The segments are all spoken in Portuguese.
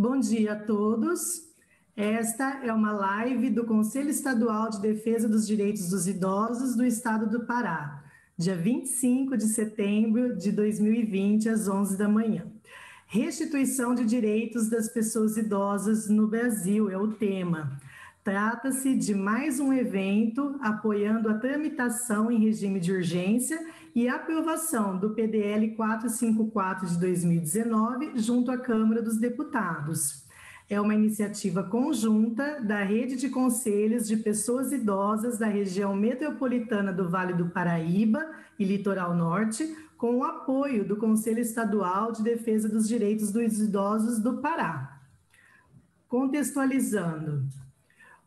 Bom dia a todos. Esta é uma live do Conselho Estadual de Defesa dos Direitos dos Idosos do Estado do Pará, dia 25 de setembro de 2020, às 11 da manhã. Restituição de direitos das pessoas idosas no Brasil é o tema. Trata-se de mais um evento apoiando a tramitação em regime de urgência e aprovação do PDL 454 de 2019 junto à Câmara dos Deputados. É uma iniciativa conjunta da Rede de Conselhos de Pessoas Idosas da região metropolitana do Vale do Paraíba e Litoral Norte, com o apoio do Conselho Estadual de Defesa dos Direitos dos Idosos do Pará. Contextualizando,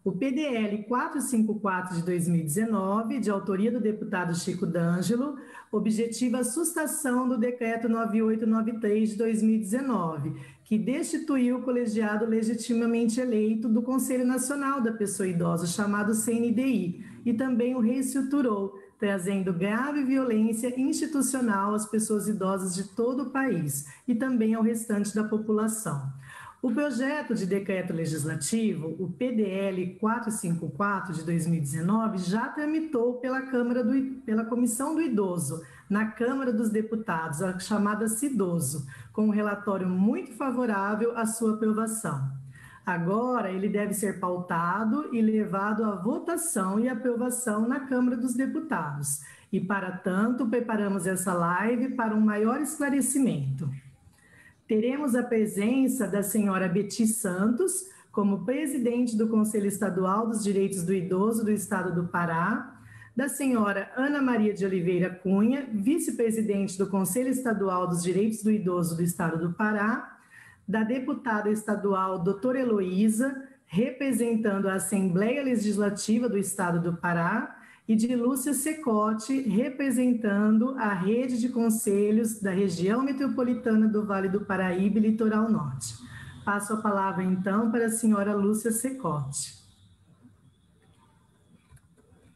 o PDL 454 de 2019, de autoria do deputado Chico D'Angelo, objetiva a sustação do decreto 9893 de 2019, que destituiu o colegiado legitimamente eleito do Conselho Nacional da Pessoa Idosa, chamado CNDI, e também o reestruturou, trazendo grave violência institucional às pessoas idosas de todo o país e também ao restante da população. O projeto de decreto legislativo, o PDL 454 de 2019, já tramitou pela Comissão do Idoso, na Câmara dos Deputados, a chamada CIDOSO, com um relatório muito favorável à sua aprovação. Agora, ele deve ser pautado e levado à votação e aprovação na Câmara dos Deputados. E, para tanto, preparamos essa live para um maior esclarecimento. Teremos a presença da senhora Beti Santos, como presidente do Conselho Estadual dos Direitos do Idoso do Estado do Pará, da senhora Ana Maria de Oliveira Cunha, vice-presidente do Conselho Estadual dos Direitos do Idoso do Estado do Pará, da deputada estadual doutora Heloísa, representando a Assembleia Legislativa do Estado do Pará, e de Lúcia Secote, representando a Rede de Conselhos da Região Metropolitana do Vale do Paraíba e Litoral Norte. Passo a palavra, então, para a senhora Lúcia Secote.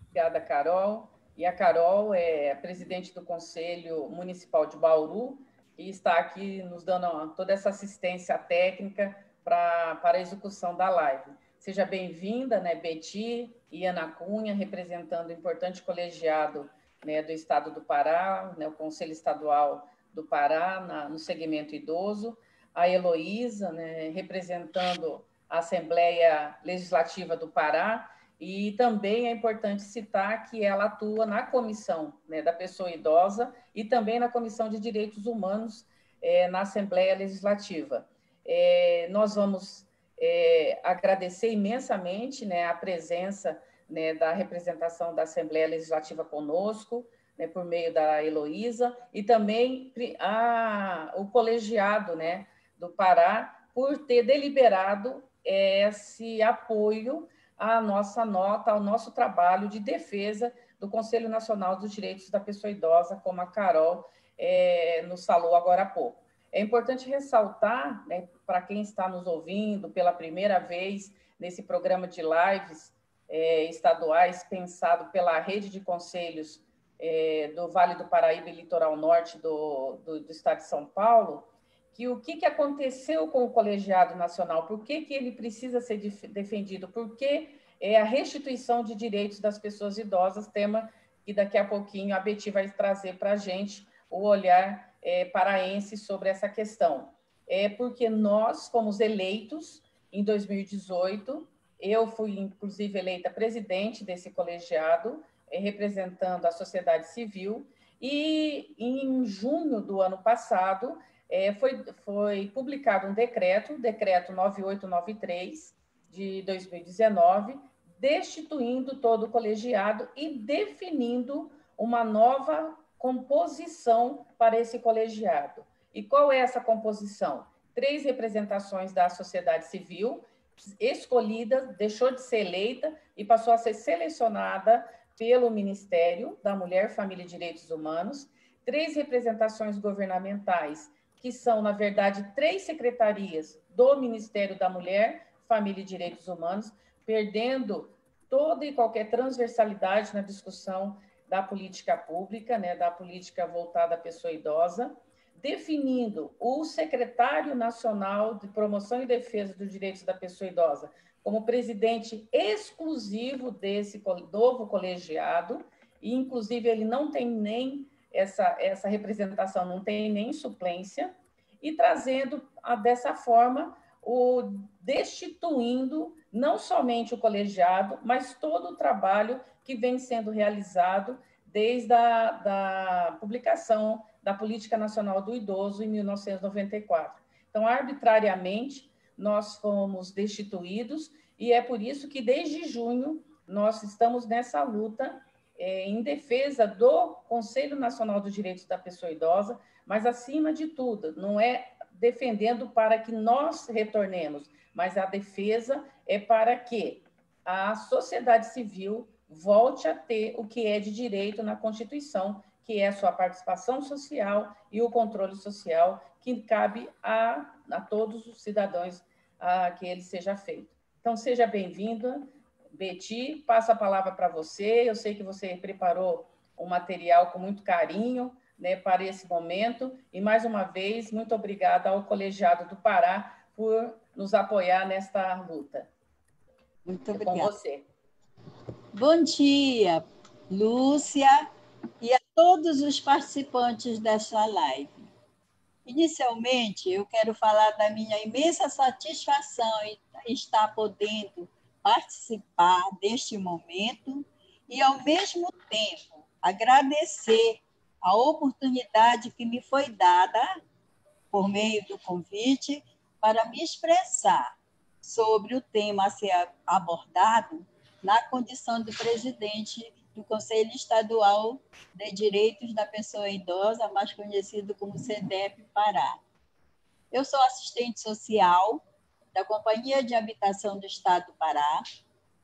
Obrigada, Carol. E a Carol é a presidente do Conselho Municipal de Bauru e está aqui nos dando toda essa assistência técnica para a execução da live. Seja bem-vinda, né, Beti e Ana Cunha, representando o importante colegiado, né, do Estado do Pará, né, o Conselho Estadual do Pará, no segmento idoso. A Heloísa, né, representando a Assembleia Legislativa do Pará. E também é importante citar que ela atua na comissão, né, da pessoa idosa e também na Comissão de Direitos Humanos na Assembleia Legislativa. Nós vamos agradecer imensamente, né, a presença, né, da representação da Assembleia Legislativa conosco, né, por meio da Heloísa, e também o colegiado, né, do Pará, por ter deliberado esse apoio à nossa nota, ao nosso trabalho de defesa do Conselho Nacional dos Direitos da Pessoa Idosa, como a Carol nos falou agora há pouco. É importante ressaltar, né, para quem está nos ouvindo pela primeira vez nesse programa de lives estaduais pensado pela Rede de Conselhos do Vale do Paraíba e Litoral Norte do Estado de São Paulo, que o que aconteceu com o colegiado nacional, por que ele precisa ser defendido, por que a restituição de direitos das pessoas idosas, tema que daqui a pouquinho a Beti vai trazer para a gente o olhar paraense sobre essa questão. Porque nós fomos eleitos em 2018, eu fui, inclusive, eleita presidente desse colegiado, representando a sociedade civil, e em junho do ano passado foi publicado um decreto 9893 de 2019, destituindo todo o colegiado e definindo uma nova composição para esse colegiado. E qual é essa composição? 3 representações da sociedade civil, escolhida, deixou de ser eleita e passou a ser selecionada pelo Ministério da Mulher, Família e Direitos Humanos, 3 representações governamentais, que são, na verdade, 3 secretarias do Ministério da Mulher, Família e Direitos Humanos, perdendo toda e qualquer transversalidade na discussão da política pública, né, da política voltada à pessoa idosa. definindo o secretário nacional de promoção e defesa dos direitos da pessoa idosa como presidente exclusivo desse novo colegiado, e, inclusive, ele não tem nem essa representação, não tem nem suplência, e trazendo, dessa forma, destituindo não somente o colegiado, mas todo o trabalho que vem sendo realizado desde a da publicação da Política Nacional do Idoso, em 1994. Então, arbitrariamente, nós fomos destituídos, e é por isso que, desde junho, nós estamos nessa luta em defesa do Conselho Nacional dos Direitos da Pessoa Idosa, mas, acima de tudo, não é defendendo para que nós retornemos, mas a defesa é para que a sociedade civil volte a ter o que é de direito na Constituição, que é a sua participação social e o controle social, que cabe a todos os cidadãos que ele seja feito. Então, seja bem-vinda, Betty, passo a palavra para você. Eu sei que você preparou um material com muito carinho, né, para esse momento, e, mais uma vez, muito obrigada ao Colegiado do Pará por nos apoiar nesta luta. Muito obrigada. Com você. Bom dia, Lúcia, e a todos os participantes desta live. Inicialmente, eu quero falar da minha imensa satisfação em estar podendo participar deste momento e, ao mesmo tempo, agradecer a oportunidade que me foi dada, por meio do convite, para me expressar sobre o tema a ser abordado na condição de presidente do Conselho Estadual de Direitos da Pessoa Idosa, mais conhecido como CDEP Pará. Eu sou assistente social da Companhia de Habitação do Estado do Pará,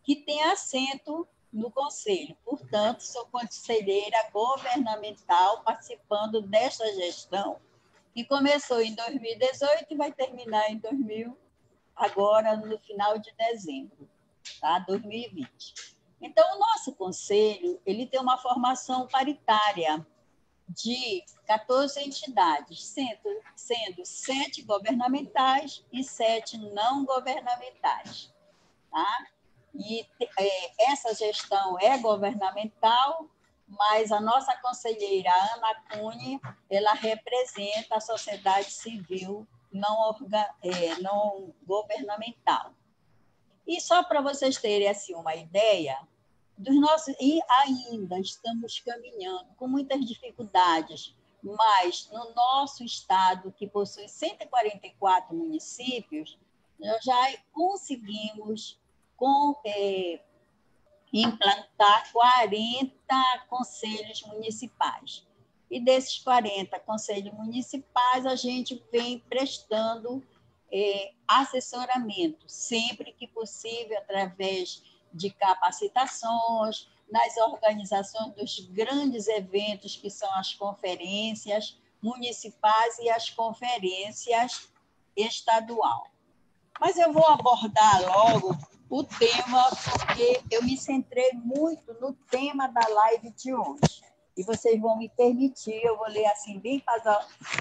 que tem assento no Conselho. Portanto, sou conselheira governamental participando desta gestão, que começou em 2018 e vai terminar em agora no final de dezembro, tá? 2020. Então, o nosso conselho ele tem uma formação paritária de 14 entidades, sendo 7 governamentais e 7 não governamentais. Tá? E essa gestão é governamental, mas a nossa conselheira Ana Cunha, ela representa a sociedade civil não governamental. E só para vocês terem assim, uma ideia, e ainda estamos caminhando com muitas dificuldades, mas no nosso estado, que possui 144 municípios, nós já conseguimos implantar 40 conselhos municipais. E desses 40 conselhos municipais, a gente vem prestando assessoramento, sempre que possível, através de capacitações, nas organizações dos grandes eventos, que são as conferências municipais e as conferências estadual. Mas eu vou abordar logo o tema, porque eu me centrei muito no tema da live de hoje. E vocês vão me permitir, eu vou ler assim bem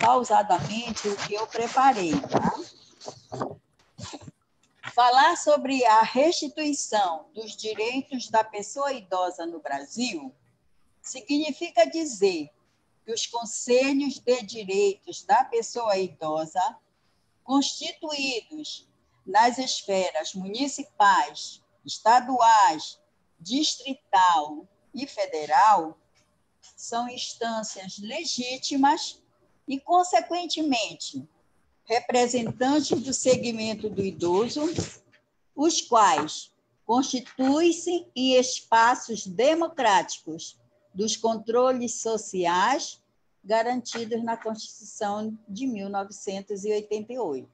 pausadamente o que eu preparei, tá? Falar sobre a restituição dos direitos da pessoa idosa no Brasil significa dizer que os conselhos de direitos da pessoa idosa, constituídos nas esferas municipais, estaduais, distrital e federal, são instâncias legítimas e, consequentemente, representantes do segmento do idoso, os quais constituem-se em espaços democráticos dos controles sociais garantidos na Constituição de 1988.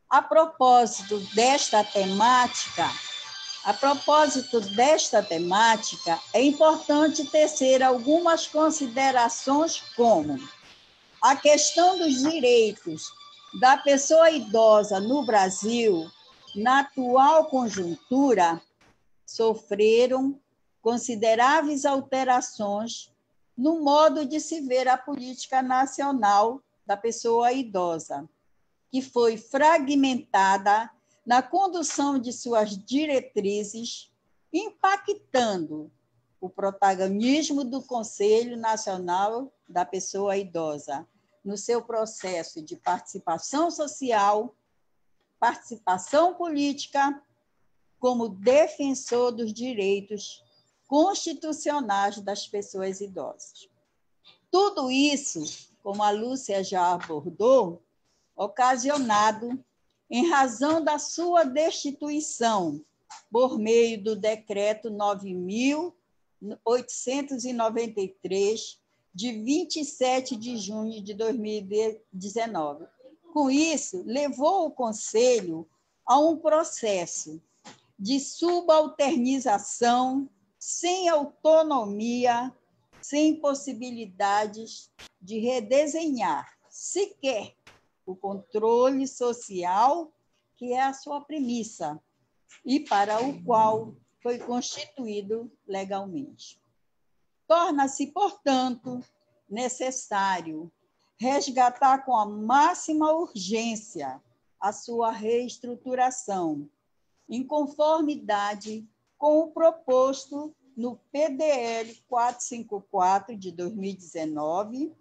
A propósito desta temática, é importante tecer algumas considerações como a questão dos direitos da pessoa idosa no Brasil, na atual conjuntura, sofreram consideráveis alterações no modo de se ver a política nacional da pessoa idosa, que foi fragmentada na condução de suas diretrizes, impactando o protagonismo do Conselho Nacional da Pessoa Idosa no seu processo de participação social, participação política, como defensor dos direitos constitucionais das pessoas idosas. Tudo isso, como a Lúcia já abordou, ocasionado em razão da sua destituição por meio do Decreto 9.893, de 27 de junho de 2019. Com isso, levou o Conselho a um processo de subalternização, sem autonomia, sem possibilidades de redesenhar sequer o controle social, que é a sua premissa, e para o qual foi constituído legalmente. Torna-se, portanto, necessário resgatar com a máxima urgência a sua reestruturação, em conformidade com o proposto no PDL 454 de 2019,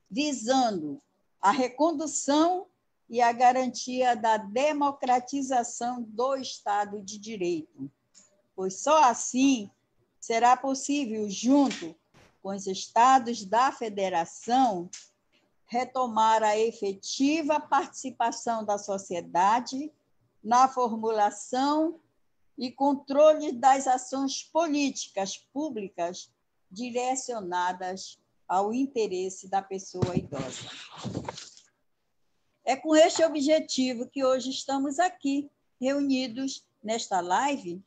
visando a recondução e a garantia da democratização do Estado de Direito, pois só assim será possível, junto com os estados da federação, retomar a efetiva participação da sociedade na formulação e controle das ações políticas públicas direcionadas ao interesse da pessoa idosa. É com este objetivo que hoje estamos aqui, reunidos nesta live,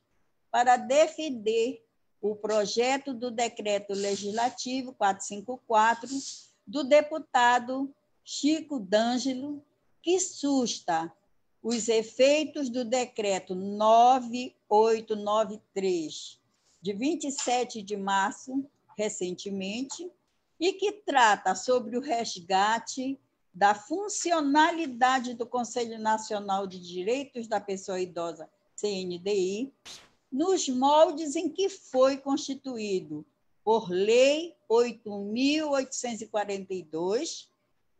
para defender o projeto do Decreto Legislativo 454 do deputado Chico D'Angelo, que susta os efeitos do Decreto 9893, de 27 de março, recentemente, e que trata sobre o resgate da funcionalidade do Conselho Nacional de Direitos da Pessoa Idosa, CNDI, nos moldes em que foi constituído por Lei 8.842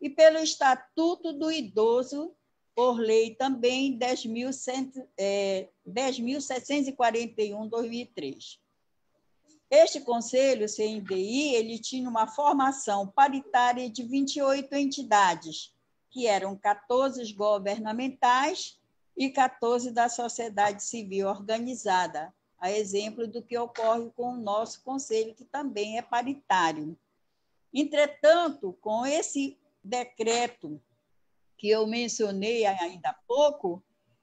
e pelo Estatuto do Idoso, por lei também 10.741, 2003. Este Conselho, CNDI, ele tinha uma formação paritária de 28 entidades, que eram 14 governamentais e 14 da sociedade civil organizada, a exemplo do que ocorre com o nosso Conselho, que também é paritário. Entretanto, com esse decreto que eu mencionei ainda há pouco,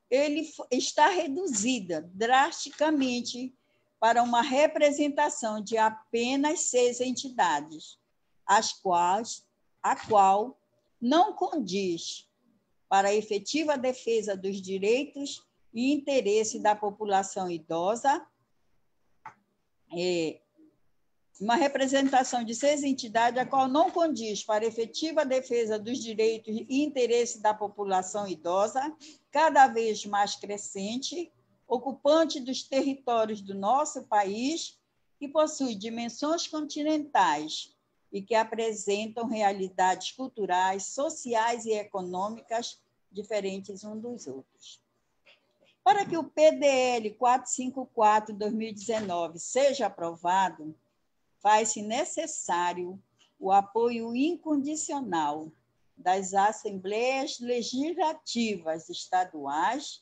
ele está reduzida drasticamente para uma representação de apenas 6 entidades, a qual não condiz para a efetiva defesa dos direitos e interesse da população idosa, uma representação de 6 entidades, a qual não condiz para a efetiva defesa dos direitos e interesse da população idosa, cada vez mais crescente, ocupante dos territórios do nosso país, que possui dimensões continentais e que apresentam realidades culturais, sociais e econômicas diferentes uns dos outros. Para que o PDL 454/2019 seja aprovado, faz-se necessário o apoio incondicional das Assembleias Legislativas estaduais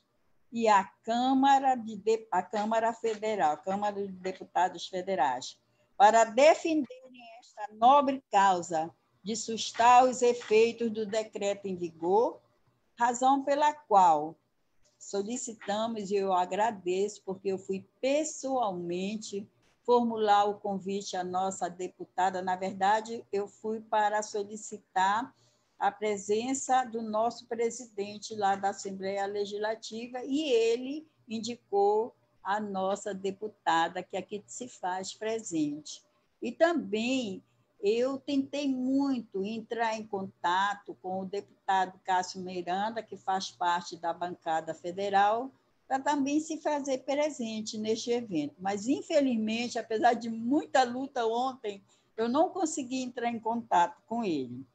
e a Câmara Federal, a Câmara de Deputados Federais, para defenderem esta nobre causa de sustar os efeitos do decreto em vigor, razão pela qual solicitamos, e eu agradeço, porque eu fui pessoalmente formular o convite à nossa deputada. Na verdade, eu fui para solicitar a presença do nosso presidente lá da Assembleia Legislativa e ele indicou a nossa deputada, que aqui se faz presente. E também eu tentei muito entrar em contato com o deputado Cássio Miranda, que faz parte da bancada federal, para também se fazer presente neste evento. Mas, infelizmente, apesar de muita luta ontem, eu não consegui entrar em contato com ele.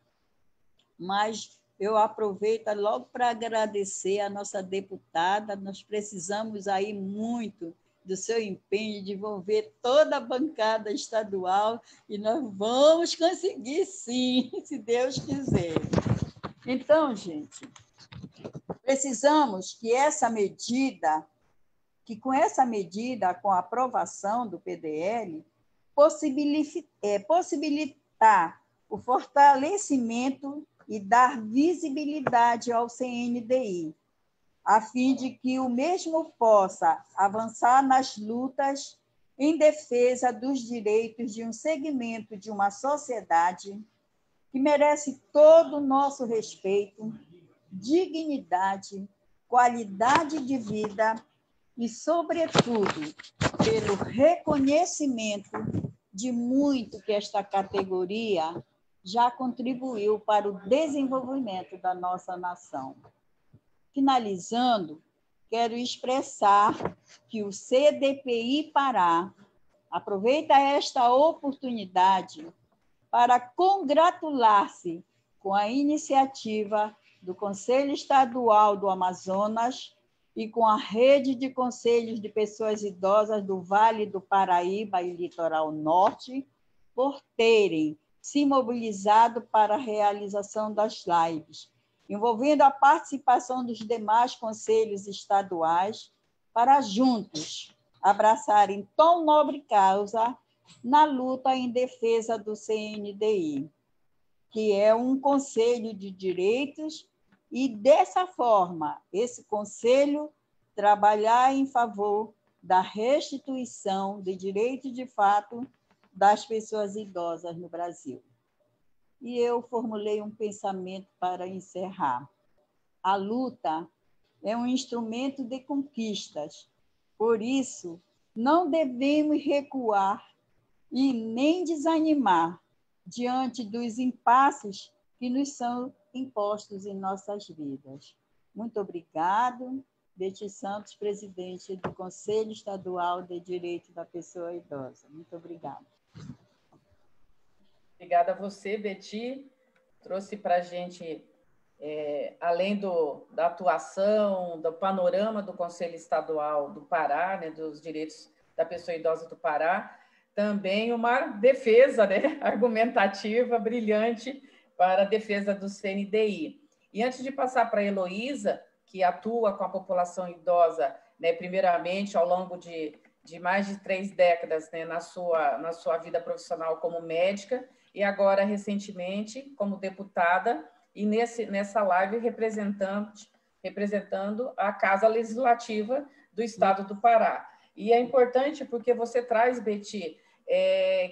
Mas eu aproveito logo para agradecer a nossa deputada, nós precisamos aí muito do seu empenho de envolver toda a bancada estadual e nós vamos conseguir sim, se Deus quiser. Então, gente, precisamos que com essa medida, com a aprovação do PDL, possibilitar o fortalecimento e dar visibilidade ao CNDI, a fim de que o mesmo possa avançar nas lutas em defesa dos direitos de um segmento de uma sociedade que merece todo o nosso respeito, dignidade, qualidade de vida e, sobretudo, pelo reconhecimento de muito que esta categoria já contribuiu para o desenvolvimento da nossa nação. Finalizando, quero expressar que o CDPI Pará aproveita esta oportunidade para congratular-se com a iniciativa do Conselho Estadual do Amazonas e com a Rede de Conselhos de Pessoas Idosas do Vale do Paraíba e Litoral Norte por terem se mobilizado para a realização das lives, envolvendo a participação dos demais conselhos estaduais para juntos abraçarem tão nobre causa na luta em defesa do CNDI, que é um conselho de direitos, e, dessa forma, esse conselho trabalhar em favor da restituição de direitos de fato das pessoas idosas no Brasil. E eu formulei um pensamento para encerrar. A luta é um instrumento de conquistas, por isso, não devemos recuar e nem desanimar diante dos impasses que nos são impostos em nossas vidas. Muito obrigado. Betty Santos, presidente do Conselho Estadual de Direito da Pessoa Idosa. Muito obrigada. Obrigada a você, Betty. Trouxe para a gente, além da atuação, do panorama do Conselho Estadual do Pará, né, dos direitos da pessoa idosa do Pará, também uma defesa, né, argumentativa, brilhante, para a defesa do CNDI. E antes de passar para a Heloísa, que atua com a população idosa, né, primeiramente, ao longo de mais de 3 décadas, né, na sua vida profissional como médica, e agora, recentemente, como deputada, e nessa live representando a Casa Legislativa do Estado do Pará. E é importante porque você traz, Betty,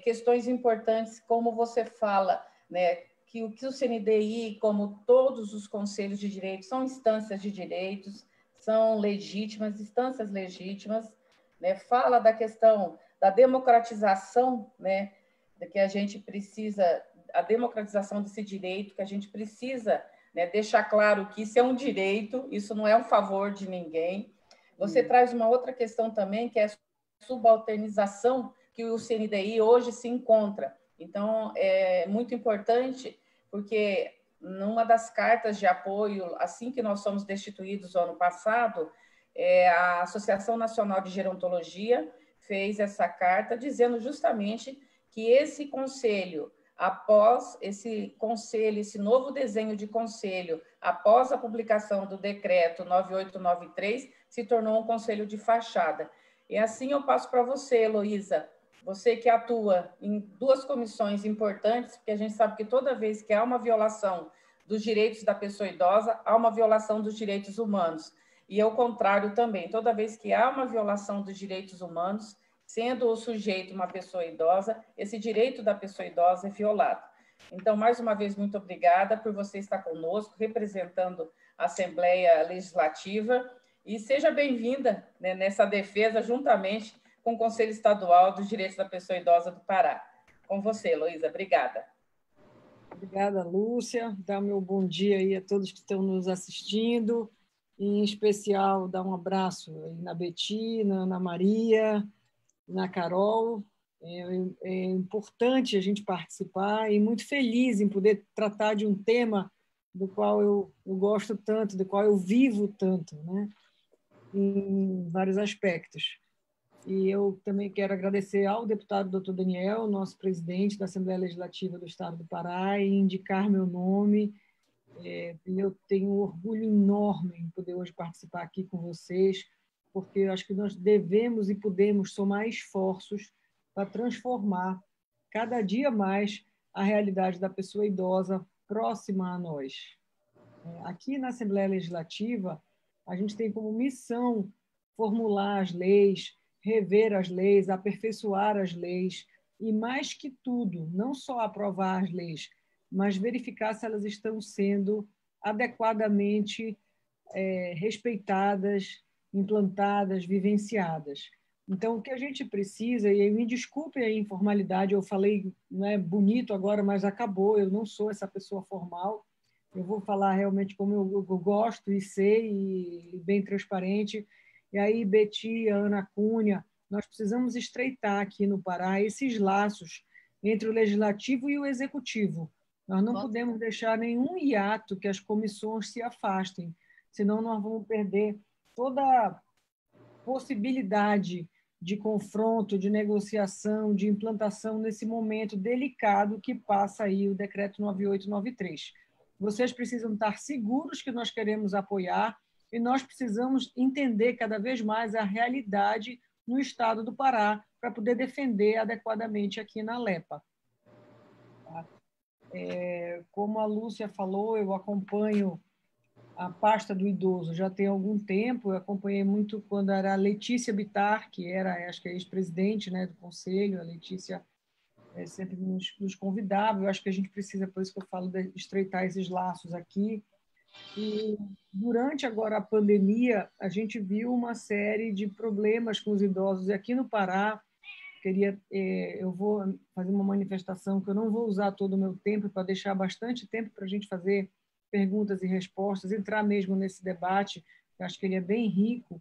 questões importantes, como você fala, né, que o CNDI, como todos os conselhos de direito, são instâncias de direitos, são legítimas, instâncias legítimas, né, fala da questão da democratização, né, que a gente precisa, a democratização desse direito, que a gente precisa, né, deixar claro que isso é um direito, isso não é um favor de ninguém. Você traz uma outra questão também, que é a subalternização que o CNDI hoje se encontra. Então, é muito importante, porque numa das cartas de apoio, assim que nós fomos destituídos no ano passado, a Associação Nacional de Gerontologia fez essa carta dizendo justamente que esse conselho, após esse novo desenho de conselho, após a publicação do decreto 9893, se tornou um conselho de fachada. E assim eu passo para você, Heloísa, você que atua em 2 comissões importantes, porque a gente sabe que toda vez que há uma violação dos direitos da pessoa idosa, há uma violação dos direitos humanos. E ao contrário também, toda vez que há uma violação dos direitos humanos, sendo o sujeito uma pessoa idosa, esse direito da pessoa idosa é violado. Então, mais uma vez, muito obrigada por você estar conosco, representando a Assembleia Legislativa, e seja bem-vinda, né, nessa defesa, juntamente com o Conselho Estadual dos Direitos da Pessoa Idosa do Pará. Com você, Heloísa. Obrigada. Obrigada, Lúcia. Dá meu bom dia aí a todos que estão nos assistindo. E, em especial, dar um abraço aí na Betina, na Ana Maria, na Carol. É importante a gente participar e muito feliz em poder tratar de um tema do qual eu gosto tanto, do qual eu vivo tanto, né? Em vários aspectos. E eu também quero agradecer ao deputado Dr. Daniel, nosso presidente da Assembleia Legislativa do Estado do Pará, e indicar meu nome. Eu tenho um orgulho enorme em poder hoje participar aqui com vocês, porque eu acho que nós devemos e podemos somar esforços para transformar cada dia mais a realidade da pessoa idosa próxima a nós. Aqui na Assembleia Legislativa, a gente tem como missão formular as leis, rever as leis, aperfeiçoar as leis e, mais que tudo, não só aprovar as leis, mas verificar se elas estão sendo adequadamente respeitadas, implantadas, vivenciadas. Então, o que a gente precisa, e me desculpe a informalidade, eu falei, não é bonito agora, mas acabou, eu não sou essa pessoa formal, eu vou falar realmente como eu gosto e sei, e bem transparente. E aí, Beti, Ana Cunha, nós precisamos estreitar aqui no Pará esses laços entre o legislativo e o executivo. Nós não podemos deixar nenhum hiato que as comissões se afastem, senão nós vamos perder toda a possibilidade de confronto, de negociação, de implantação nesse momento delicado que passa aí o Decreto 9893. Vocês precisam estar seguros que nós queremos apoiar e nós precisamos entender cada vez mais a realidade no estado do Pará para poder defender adequadamente aqui na LEPA. Como a Lúcia falou, eu acompanho a pasta do idoso já tem algum tempo, eu acompanhei muito quando era a Letícia Bittar, que era, acho que é ex-presidente, né, do Conselho, a Letícia sempre nos convidava, eu acho que a gente precisa, por isso que eu falo, de estreitar esses laços aqui. E durante agora a pandemia, a gente viu uma série de problemas com os idosos, e aqui no Pará, eu vou fazer uma manifestação que eu não vou usar todo o meu tempo, para deixar bastante tempo para a gente fazer perguntas e respostas, entrar mesmo nesse debate, eu acho que ele é bem rico.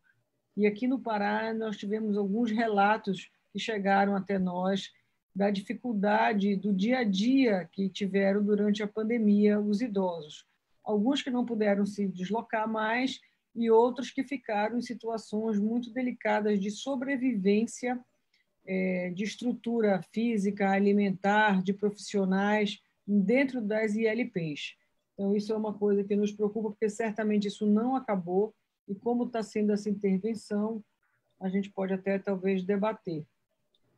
E aqui no Pará nós tivemos alguns relatos que chegaram até nós da dificuldade do dia a dia que tiveram durante a pandemia os idosos. Alguns que não puderam se deslocar mais e outros que ficaram em situações muito delicadas de sobrevivência, de estrutura física, alimentar, de profissionais dentro das ILPs. Então, isso é uma coisa que nos preocupa, porque certamente isso não acabou, e como está sendo essa intervenção, a gente pode até talvez debater.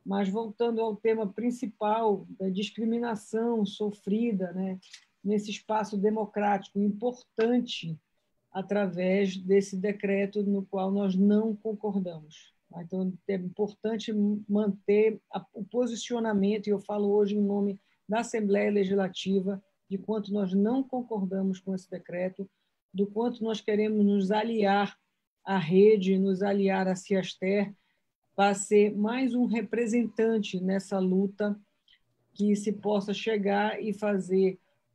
Mas, voltando ao tema principal da discriminação sofrida, né, nesse espaço democrático importante, através desse decreto no qual nós não concordamos. Então, é importante manter o posicionamento, e eu falo hoje em nome da Assembleia Legislativa, de quanto nós não concordamos com esse decreto, do quanto nós queremos nos aliar à rede, nos aliar à Ciaster, para ser mais um representante nessa luta, que se possa chegar e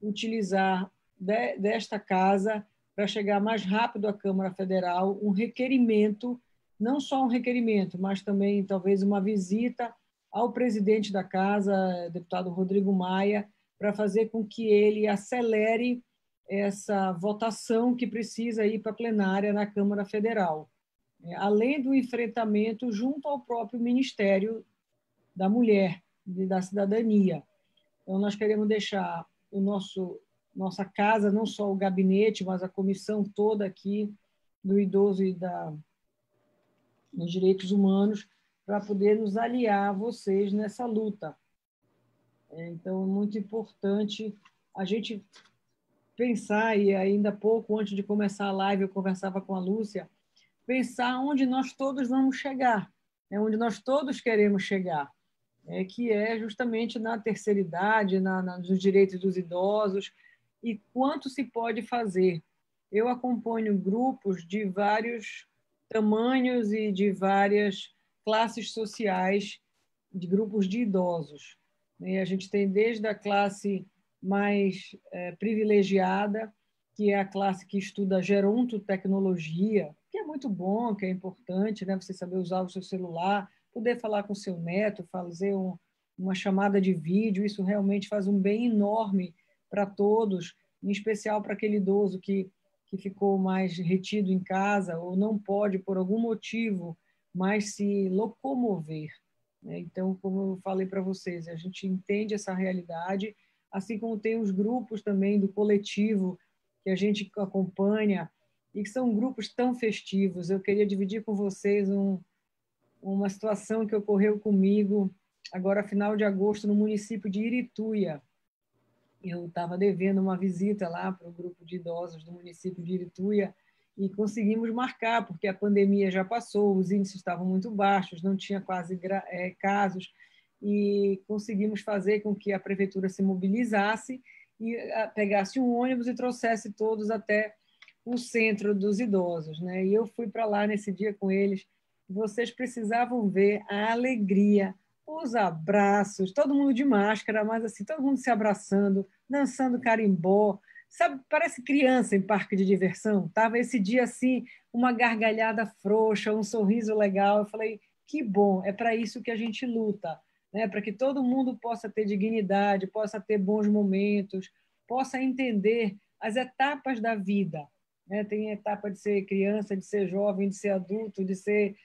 utilizar desta casa para chegar mais rápido à Câmara Federal um requerimento, não só um requerimento, mas também talvez uma visita ao presidente da casa, deputado Rodrigo Maia, para fazer com que ele acelere essa votação que precisa ir para a plenária na Câmara Federal, além do enfrentamento junto ao próprio Ministério da Mulher e da Cidadania. Então, nós queremos deixar nossa casa, não só o gabinete, mas a comissão toda aqui do idoso e dos direitos humanos, para poder nos aliar a vocês nessa luta. Então, é muito importante a gente pensar, e ainda pouco antes de começar a live eu conversava com a Lúcia, pensar onde nós todos vamos chegar, onde nós todos queremos chegar, que é justamente na terceira idade, nos direitos dos idosos, e quanto se pode fazer. Eu acompanho grupos de vários tamanhos e de várias classes sociais, de grupos de idosos. E a gente tem desde a classe mais privilegiada, que é a classe que estuda gerontotecnologia, que é muito bom, que é importante, né? Você saber usar o seu celular, poder falar com o seu neto, fazer uma chamada de vídeo, isso realmente faz um bem enorme para todos, em especial para aquele idoso que ficou mais retido em casa ou não pode, por algum motivo, mais se locomover. Então, como eu falei para vocês, a gente entende essa realidade, assim como tem os grupos também do coletivo que a gente acompanha, e que são grupos tão festivos. Eu queria dividir com vocês uma situação que ocorreu comigo agora, final de agosto, no município de Irituia. Eu estava devendo uma visita lá para o grupo de idosos do município de Irituia e conseguimos marcar, porque a pandemia já passou, os índices estavam muito baixos, não tinha quase casos, e conseguimos fazer com que a prefeitura se mobilizasse e pegasse um ônibus e trouxesse todos até o centro dos idosos, né? E eu fui para lá nesse dia com eles. Vocês precisavam ver a alegria, os abraços, todo mundo de máscara, mas assim, todo mundo se abraçando, dançando carimbó, sabe, parece criança em parque de diversão. Tava esse dia assim, uma gargalhada frouxa, um sorriso legal. Eu falei, que bom, é para isso que a gente luta, né? Para que todo mundo possa ter dignidade, possa ter bons momentos, possa entender as etapas da vida, né? Tem a etapa de ser criança, de ser jovem, de ser adulto, de ser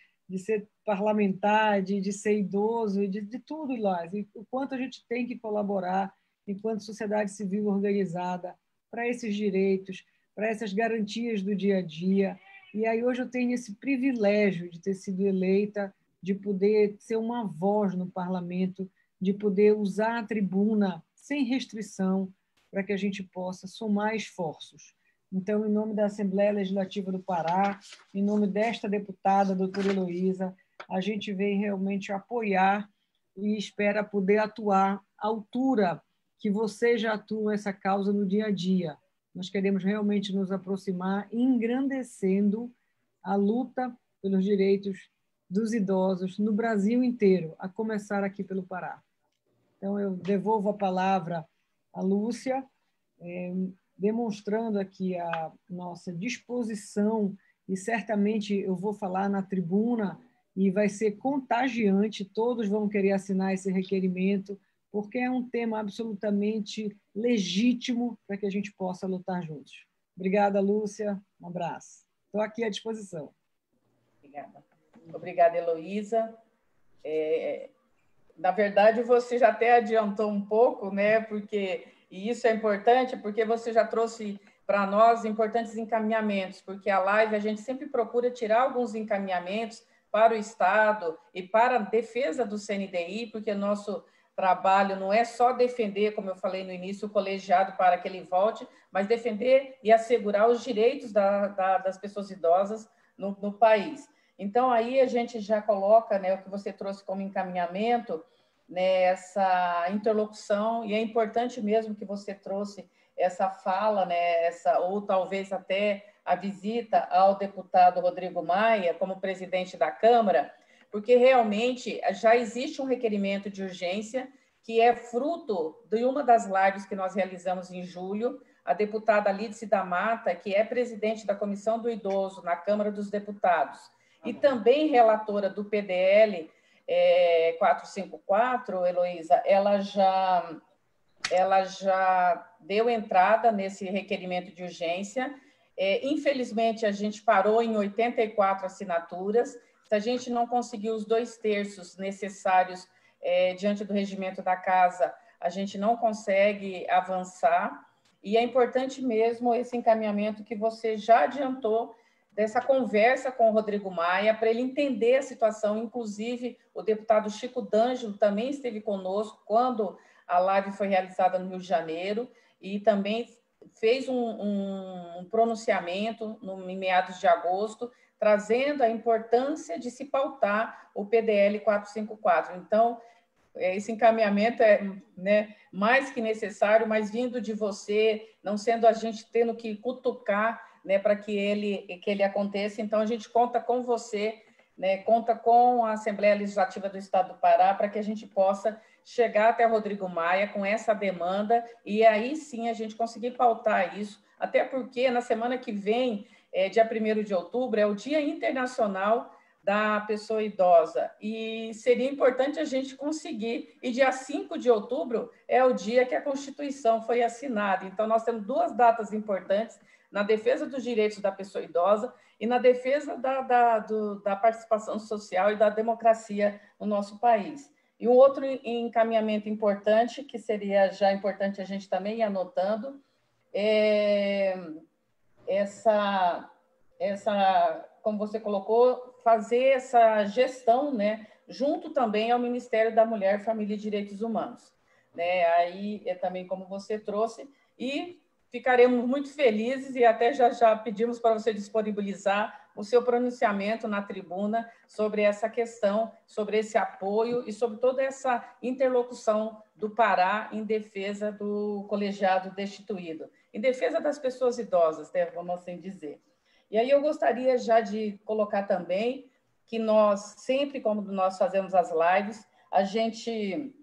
parlamentar, de ser idoso, de tudo lá. E o quanto a gente tem que colaborar enquanto sociedade civil organizada para esses direitos, para essas garantias do dia a dia. E aí hoje eu tenho esse privilégio de ter sido eleita, de poder ser uma voz no parlamento, de poder usar a tribuna sem restrição para que a gente possa somar esforços. Então, em nome da Assembleia Legislativa do Pará, em nome desta deputada, doutora Heloísa, a gente vem realmente apoiar e espera poder atuar à altura que você já atua essa causa no dia a dia. Nós queremos realmente nos aproximar, engrandecendo a luta pelos direitos dos idosos no Brasil inteiro, a começar aqui pelo Pará. Então, eu devolvo a palavra à Lúcia, demonstrando aqui a nossa disposição, e certamente eu vou falar na tribuna e vai ser contagiante, todos vão querer assinar esse requerimento, porque é um tema absolutamente legítimo para que a gente possa lutar juntos. Obrigada, Lúcia, um abraço. Estou aqui à disposição. Obrigada. Obrigada, Heloísa. Na verdade, você já até adiantou um pouco, né? E isso é importante, porque você já trouxe para nós importantes encaminhamentos, porque a live a gente sempre procura tirar alguns encaminhamentos para o Estado e para a defesa do CNDI, porque o nosso trabalho não é só defender, como eu falei no início, o colegiado para que ele volte, mas defender e assegurar os direitos das pessoas idosas no país. Então, aí a gente já coloca, né, o que você trouxe como encaminhamento, nessa interlocução, e é importante mesmo que você trouxe essa fala, né, ou talvez até a visita ao deputado Rodrigo Maia como presidente da Câmara, porque realmente já existe um requerimento de urgência que é fruto de uma das lives que nós realizamos em julho. A deputada Lídice da Mata, que é presidente da Comissão do Idoso na Câmara dos Deputados e também relatora do PDL 454, Heloísa, ela já deu entrada nesse requerimento de urgência. Infelizmente, a gente parou em 84 assinaturas. Se a gente não conseguiu os 2/3 necessários diante do regimento da casa, a gente não consegue avançar. E é importante mesmo esse encaminhamento que você já adiantou dessa conversa com o Rodrigo Maia, para ele entender a situação. Inclusive, o deputado Chico D'Angelo também esteve conosco quando a live foi realizada no Rio de Janeiro e também fez um pronunciamento em meados de agosto, trazendo a importância de se pautar o PDL 454. Então, esse encaminhamento é, né, mais que necessário, mas vindo de você, não sendo a gente tendo que cutucar, né, para que ele aconteça. Então, a gente conta com você né, conta com a Assembleia Legislativa do Estado do Pará para que a gente possa chegar até Rodrigo Maia com essa demanda e aí sim a gente conseguir pautar isso, até porque na semana que vem, dia 1º de outubro, é o Dia Internacional da Pessoa Idosa, e seria importante a gente conseguir, e dia 5 de outubro é o dia que a Constituição foi assinada, então nós temos duas datas importantes na defesa dos direitos da pessoa idosa e na defesa da participação social e da democracia no nosso país. E um outro encaminhamento importante, que seria já importante a gente também ir anotando, é como você colocou, fazer essa gestão, né, junto também ao Ministério da Mulher, Família e Direitos Humanos. Né? Aí é também como você trouxe, e ficaremos muito felizes e até já pedimos para você disponibilizar o seu pronunciamento na tribuna sobre essa questão, sobre esse apoio e sobre toda essa interlocução do Pará em defesa do colegiado destituído, em defesa das pessoas idosas, né, vamos assim dizer. E aí eu gostaria já de colocar também que nós, sempre como nós fazemos as lives, a gente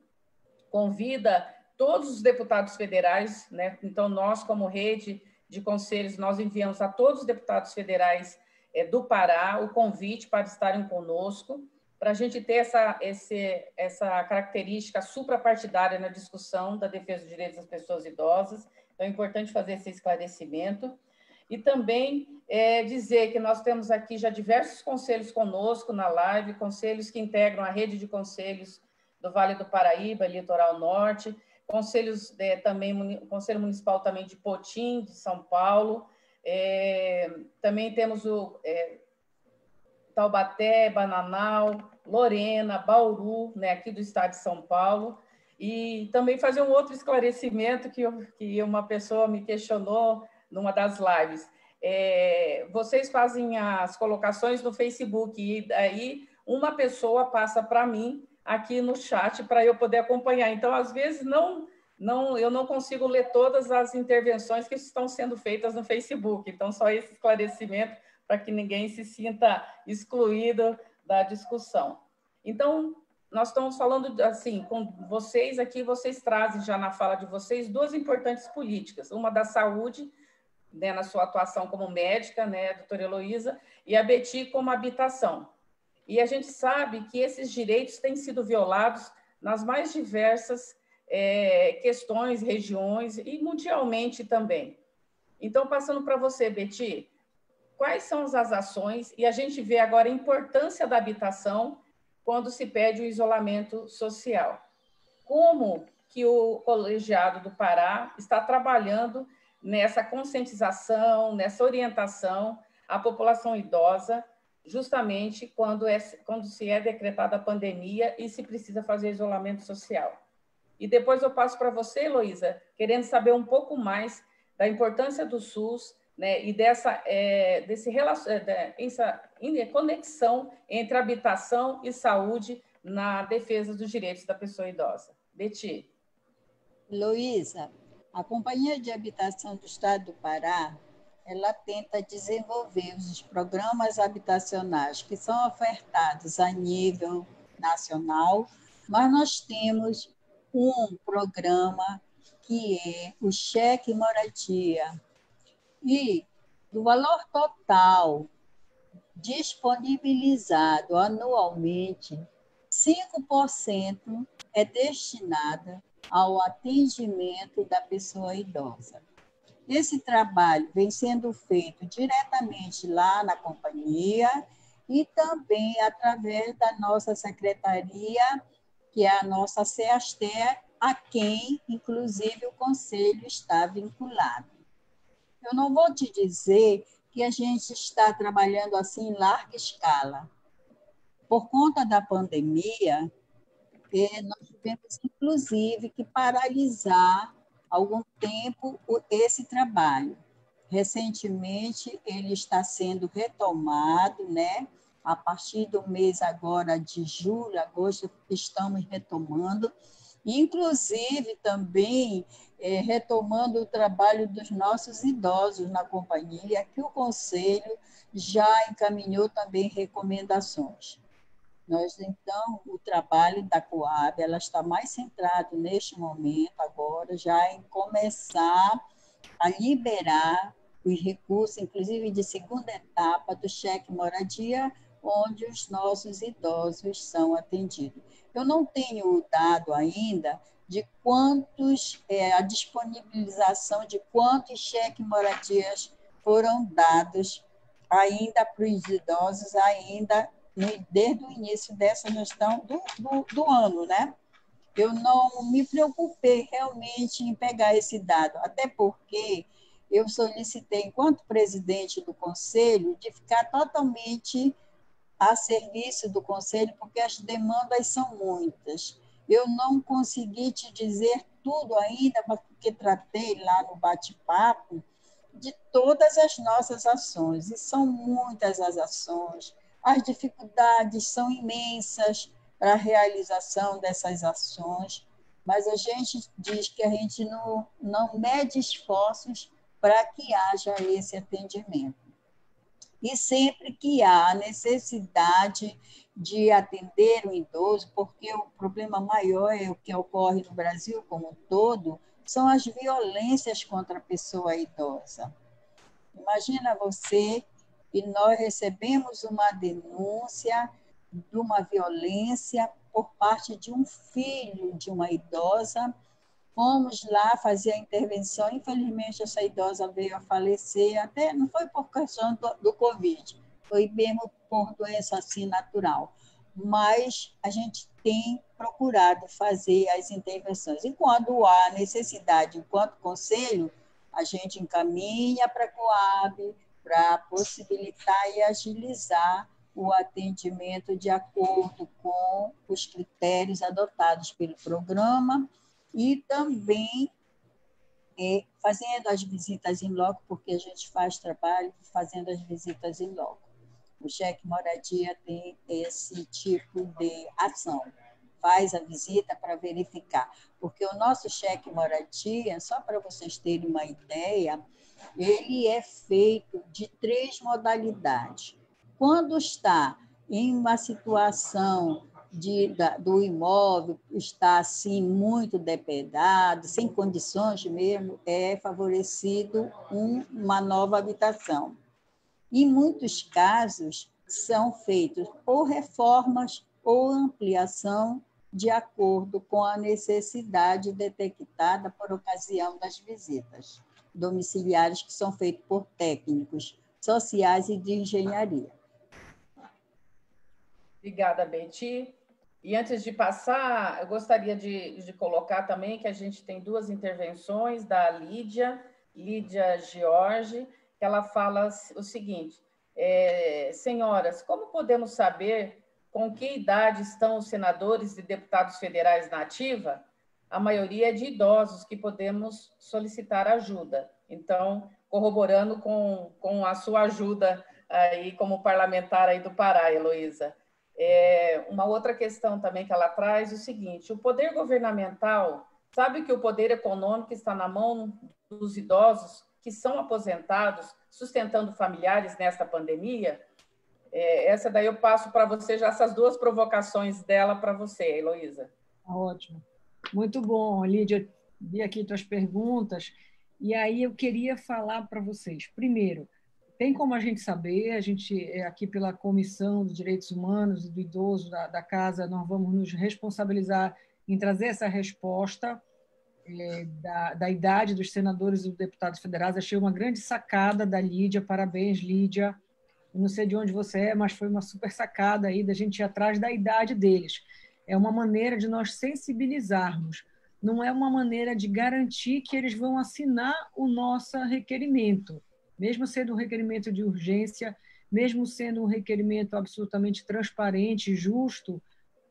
convida todos os deputados federais, né? Então nós, como rede de conselhos, nós enviamos a todos os deputados federais do Pará o convite para estarem conosco, para a gente ter essa característica suprapartidária na discussão da defesa dos direitos das pessoas idosas. Então é importante fazer esse esclarecimento. E também dizer que nós temos aqui já diversos conselhos conosco na live, conselhos que integram a rede de conselhos do Vale do Paraíba, Litoral Norte, conselhos também, Conselho Municipal também de Potim, de São Paulo, também temos o Taubaté, Bananal, Lorena, Bauru, né, aqui do estado de São Paulo, e também fazer um outro esclarecimento que uma pessoa me questionou numa das lives. Vocês fazem as colocações no Facebook e aí uma pessoa passa para mim aqui no chat para eu poder acompanhar. Então, às vezes, eu não consigo ler todas as intervenções que estão sendo feitas no Facebook. Então, só esse esclarecimento para que ninguém se sinta excluído da discussão. Então, nós estamos falando assim, com vocês aqui, vocês trazem já na fala de vocês duas importantes políticas, uma da saúde, né, na sua atuação como médica, né, doutora Heloísa, e a Betty como habitação. E a gente sabe que esses direitos têm sido violados nas mais diversas questões, regiões e mundialmente também. Então, passando para você, Betty, quais são as ações, e a gente vê agora a importância da habitação quando se pede o isolamento social. Como que o colegiado do Pará está trabalhando nessa conscientização, nessa orientação à população idosa, justamente quando se é decretada a pandemia e se precisa fazer isolamento social. E depois eu passo para você, Heloísa, querendo saber um pouco mais da importância do SUS, né, e dessa conexão entre habitação e saúde na defesa dos direitos da pessoa idosa. Betty. Heloísa, a Companhia de Habitação do Estado do Pará, ela tenta desenvolver os programas habitacionais que são ofertados a nível nacional, mas nós temos um programa que é o Cheque Moradia. E do valor total disponibilizado anualmente, 5% é destinado ao atendimento da pessoa idosa. Esse trabalho vem sendo feito diretamente lá na companhia e também através da nossa secretaria, que é a nossa CEASTER, a quem, inclusive, o Conselho está vinculado. Eu não vou te dizer que a gente está trabalhando assim em larga escala. Por conta da pandemia, nós tivemos, inclusive, que paralisar algum tempo esse trabalho. Recentemente, ele está sendo retomado, né? A partir do mês agora de julho, agosto, estamos retomando, Inclusive, também retomando o trabalho dos nossos idosos na companhia, que o Conselho já encaminhou também recomendações. Nós, então, o trabalho da Coab, ela está mais centrado neste momento, agora, já em começar a liberar os recursos, inclusive de segunda etapa do cheque moradia, onde os nossos idosos são atendidos. Eu não tenho o dado ainda de quantos, a disponibilização de quantos cheques moradias foram dados ainda para os idosos, ainda desde o início dessa gestão do ano, né? Eu não me preocupei realmente em pegar esse dado, até porque eu solicitei, enquanto presidente do Conselho, de ficar totalmente a serviço do Conselho, porque as demandas são muitas. Eu não consegui te dizer tudo ainda, porque tratei lá no bate-papo de todas as nossas ações, e são muitas as ações, as dificuldades são imensas para a realização dessas ações, mas a gente diz que a gente não mede esforços para que haja esse atendimento. E sempre que há necessidade de atender o idoso, porque o problema maior é o que ocorre no Brasil como um todo, são as violências contra a pessoa idosa. Imagina você que nós recebemos uma denúncia de uma violência por parte de um filho de uma idosa. Fomos lá fazer a intervenção. Infelizmente, essa idosa veio a falecer, até não foi por questão do Covid, foi mesmo por doença assim natural. Mas a gente tem procurado fazer as intervenções. E quando há necessidade, enquanto conselho, a gente encaminha para a Coab para possibilitar e agilizar o atendimento de acordo com os critérios adotados pelo programa e também fazendo as visitas em loco, porque a gente faz trabalho fazendo as visitas em loco. O cheque moradia tem esse tipo de ação. Faz a visita para verificar. Porque o nosso cheque moradia, só para vocês terem uma ideia, ele é feito de 3 modalidades. Quando está em uma situação do imóvel, está assim muito depredado, sem condições mesmo, é favorecido uma nova habitação. Em muitos casos, são feitos ou reformas ou ampliação de acordo com a necessidade detectada por ocasião das visitas domiciliares que são feitas por técnicos sociais e de engenharia. Obrigada, Betty. E antes de passar, eu gostaria de colocar também que a gente tem 2 intervenções da Lídia Jorge, que ela fala o seguinte: senhoras, como podemos saber com que idade estão os senadores e deputados federais na ativa? A maioria é de idosos que podemos solicitar ajuda. Então, corroborando com a sua ajuda aí como parlamentar aí do Pará, Heloísa. Uma outra questão também que ela traz é o seguinte: o poder governamental sabe que o poder econômico está na mão dos idosos que são aposentados, sustentando familiares nesta pandemia? Essa daí eu passo para você já essas 2 provocações dela para você, Heloísa. Ótimo. Muito bom, Lídia. Vi aqui tuas perguntas. E aí eu queria falar para vocês. Primeiro, tem como a gente saber, a gente, aqui pela Comissão de Direitos Humanos e do Idoso da Casa, nós vamos nos responsabilizar em trazer essa resposta da idade dos senadores e dos deputados federais. Achei uma grande sacada da Lídia. Parabéns, Lídia. Eu não sei de onde você é, mas foi uma super sacada aí da gente ir atrás da idade deles. É uma maneira de nós sensibilizarmos, não é uma maneira de garantir que eles vão assinar o nosso requerimento, mesmo sendo um requerimento de urgência, mesmo sendo um requerimento absolutamente transparente e justo.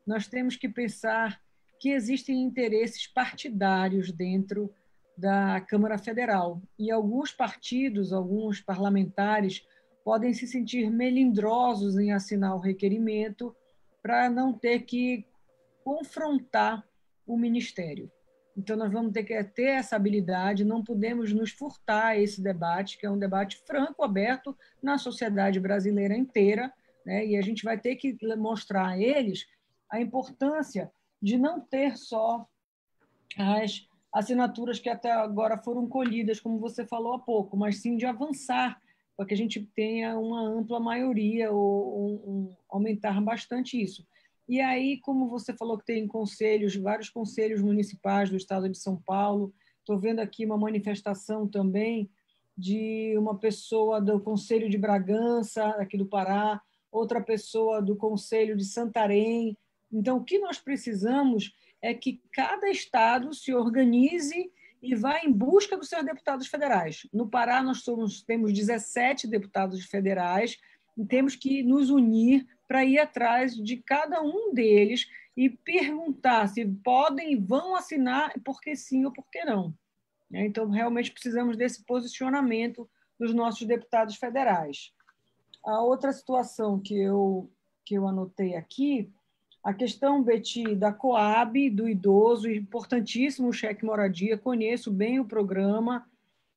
Nós temos que pensar que existem interesses partidários dentro da Câmara Federal, e alguns partidos, alguns parlamentares podem se sentir melindrosos em assinar o requerimento para não ter que confrontar um ministério. Então, nós vamos ter que ter essa habilidade, não podemos nos furtar a esse debate, que é um debate franco, aberto na sociedade brasileira inteira, né? E a gente vai ter que mostrar a eles a importância de não ter só as assinaturas que até agora foram colhidas, como você falou há pouco, mas sim de avançar, para que a gente tenha uma ampla maioria ou aumentar bastante isso. E aí, como você falou que tem conselhos, vários conselhos municipais do estado de São Paulo, estou vendo aqui uma manifestação também de uma pessoa do Conselho de Bragança, aqui do Pará, outra pessoa do Conselho de Santarém. Então, o que nós precisamos é que cada estado se organize e vá em busca dos seus deputados federais. No Pará, nós temos 17 deputados federais e temos que nos unir para ir atrás de cada um deles e perguntar se podem e vão assinar, por que sim ou por que não. Então, realmente precisamos desse posicionamento dos nossos deputados federais. A outra situação que eu anotei aqui, a questão, Betty, da Coab, do idoso, importantíssimo o cheque moradia, conheço bem o programa,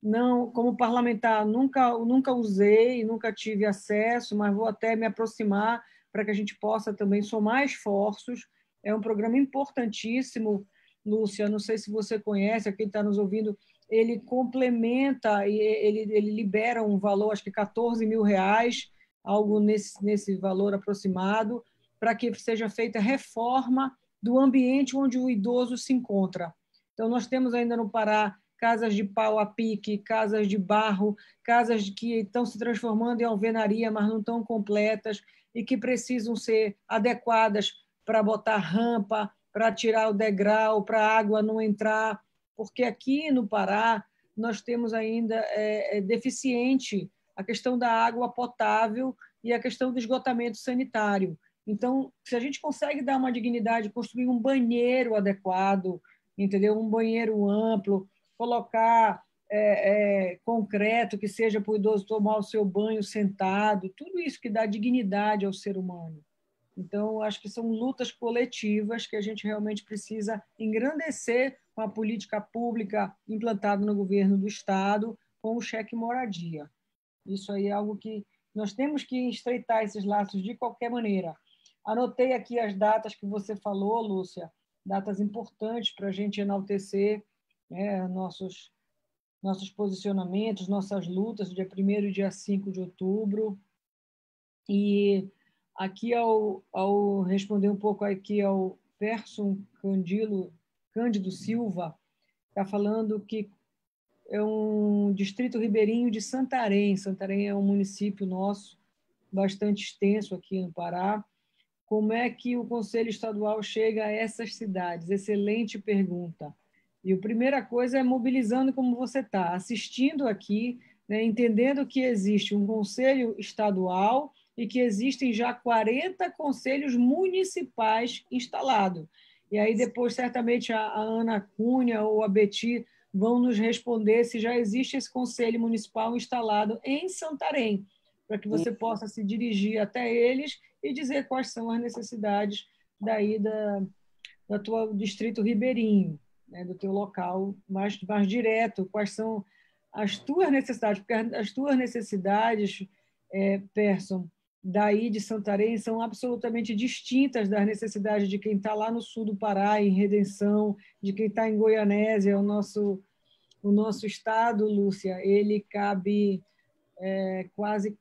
não, como parlamentar nunca usei, nunca tive acesso, mas vou até me aproximar para que a gente possa também somar esforços. É um programa importantíssimo, Lúcia, não sei se você conhece, quem está nos ouvindo, ele complementa, e ele libera um valor, acho que R$14.000, algo nesse valor aproximado, para que seja feita reforma do ambiente onde o idoso se encontra. Então, nós temos ainda no Pará casas de pau a pique, casas de barro, casas que estão se transformando em alvenaria, mas não estão completas e que precisam ser adequadas para botar rampa, para tirar o degrau, para a água não entrar, porque aqui no Pará nós temos ainda deficiente a questão da água potável e a questão do esgotamento sanitário. Então, se a gente consegue dar uma dignidade, construir um banheiro adequado, entendeu? Um banheiro amplo, colocar concreto que seja para o idoso tomar o seu banho sentado, tudo isso que dá dignidade ao ser humano. Então, acho que são lutas coletivas que a gente realmente precisa engrandecer com a política pública implantada no governo do Estado, com o cheque moradia. Isso aí é algo que nós temos que estreitar esses laços de qualquer maneira. Anotei aqui as datas que você falou, Lúcia, datas importantes para a gente enaltecer, né, nossos posicionamentos, nossas lutas, dia 1º e dia 5 de outubro. E aqui, ao responder um pouco aqui ao Persson Cândido Silva, está falando que é um distrito ribeirinho de Santarém. Santarém é um município nosso, bastante extenso aqui no Pará. Como é que o Conselho Estadual chega a essas cidades? Excelente pergunta. E a primeira coisa é mobilizando como você está, assistindo aqui, né, entendendo que existe um Conselho Estadual e que existem já 40 conselhos municipais instalados. E aí depois, certamente, a Ana Cunha ou a Betty vão nos responder se já existe esse Conselho Municipal instalado em Santarém, para que você possa se dirigir até eles e dizer quais são as necessidades daí da tua distrito ribeirinho, né, do teu local mais direto, quais são as tuas necessidades, porque as tuas necessidades, Persson, daí de Santarém são absolutamente distintas das necessidades de quem está lá no sul do Pará, em Redenção, de quem está em Goianésia. O nosso estado, Lúcia, ele cabe quase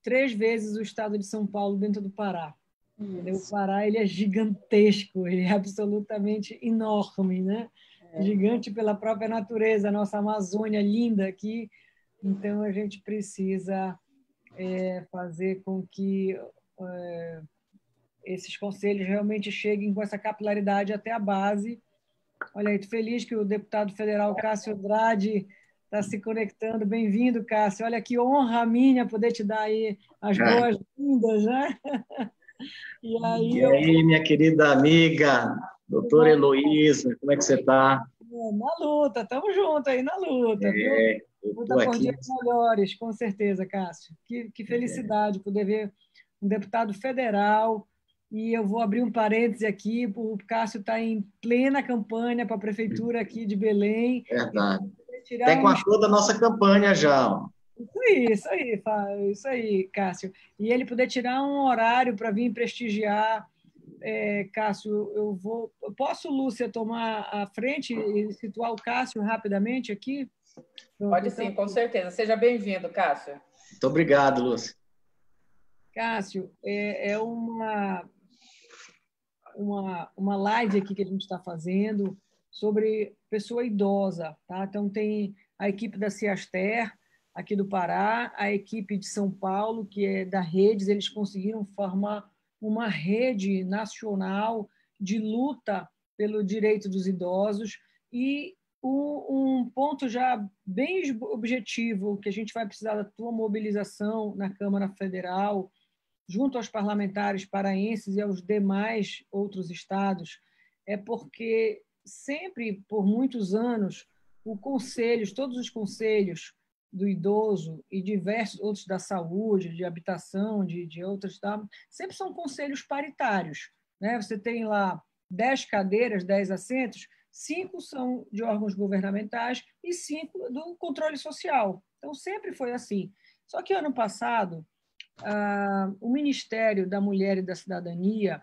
3 vezes o estado de São Paulo dentro do Pará. O Pará ele é gigantesco, ele é absolutamente enorme, né? Gigante pela própria natureza, a nossa Amazônia linda aqui. Então, a gente precisa fazer com que esses conselhos realmente cheguem com essa capilaridade até a base. Olha aí, estou feliz que o deputado federal Cássio Andrade está se conectando. Bem-vindo, Cássio. Olha que honra minha poder te dar aí as boas-vindas, né? E aí, minha querida amiga, doutora Heloísa, como é que você está? Na luta, estamos juntos aí na luta, viu? Luta por dias melhores, com certeza, Cássio. Que felicidade poder ver um deputado federal E eu vou abrir um parêntese aqui, o Cássio está em plena campanha para a prefeitura aqui de Belém. Verdade. Até com a cor da nossa campanha já. Ó. Isso aí, Cássio. E ele poder tirar um horário para vir prestigiar. Cássio, posso, Lúcia, tomar a frente e situar o Cássio rapidamente aqui? Pode sim, com certeza. Seja bem-vindo, Cássio. Muito obrigado, Lúcia. Cássio, é uma live aqui que a gente está fazendo sobre pessoa idosa, tá? Então tem a equipe da Ciaster aqui do Pará, a equipe de São Paulo, que é da Redes, eles conseguiram formar uma rede nacional de luta pelo direito dos idosos e um ponto já bem objetivo, que a gente vai precisar da tua mobilização na Câmara Federal, junto aos parlamentares paraenses e aos demais outros estados, é porque sempre, por muitos anos, todos os conselhos do idoso e diversos outros da saúde, de habitação, de outros, sempre são conselhos paritários. Né? Você tem lá 10 cadeiras, 10 assentos, 5 são de órgãos governamentais e 5 do controle social. Então, sempre foi assim. Só que, ano passado, o Ministério da Mulher e da Cidadania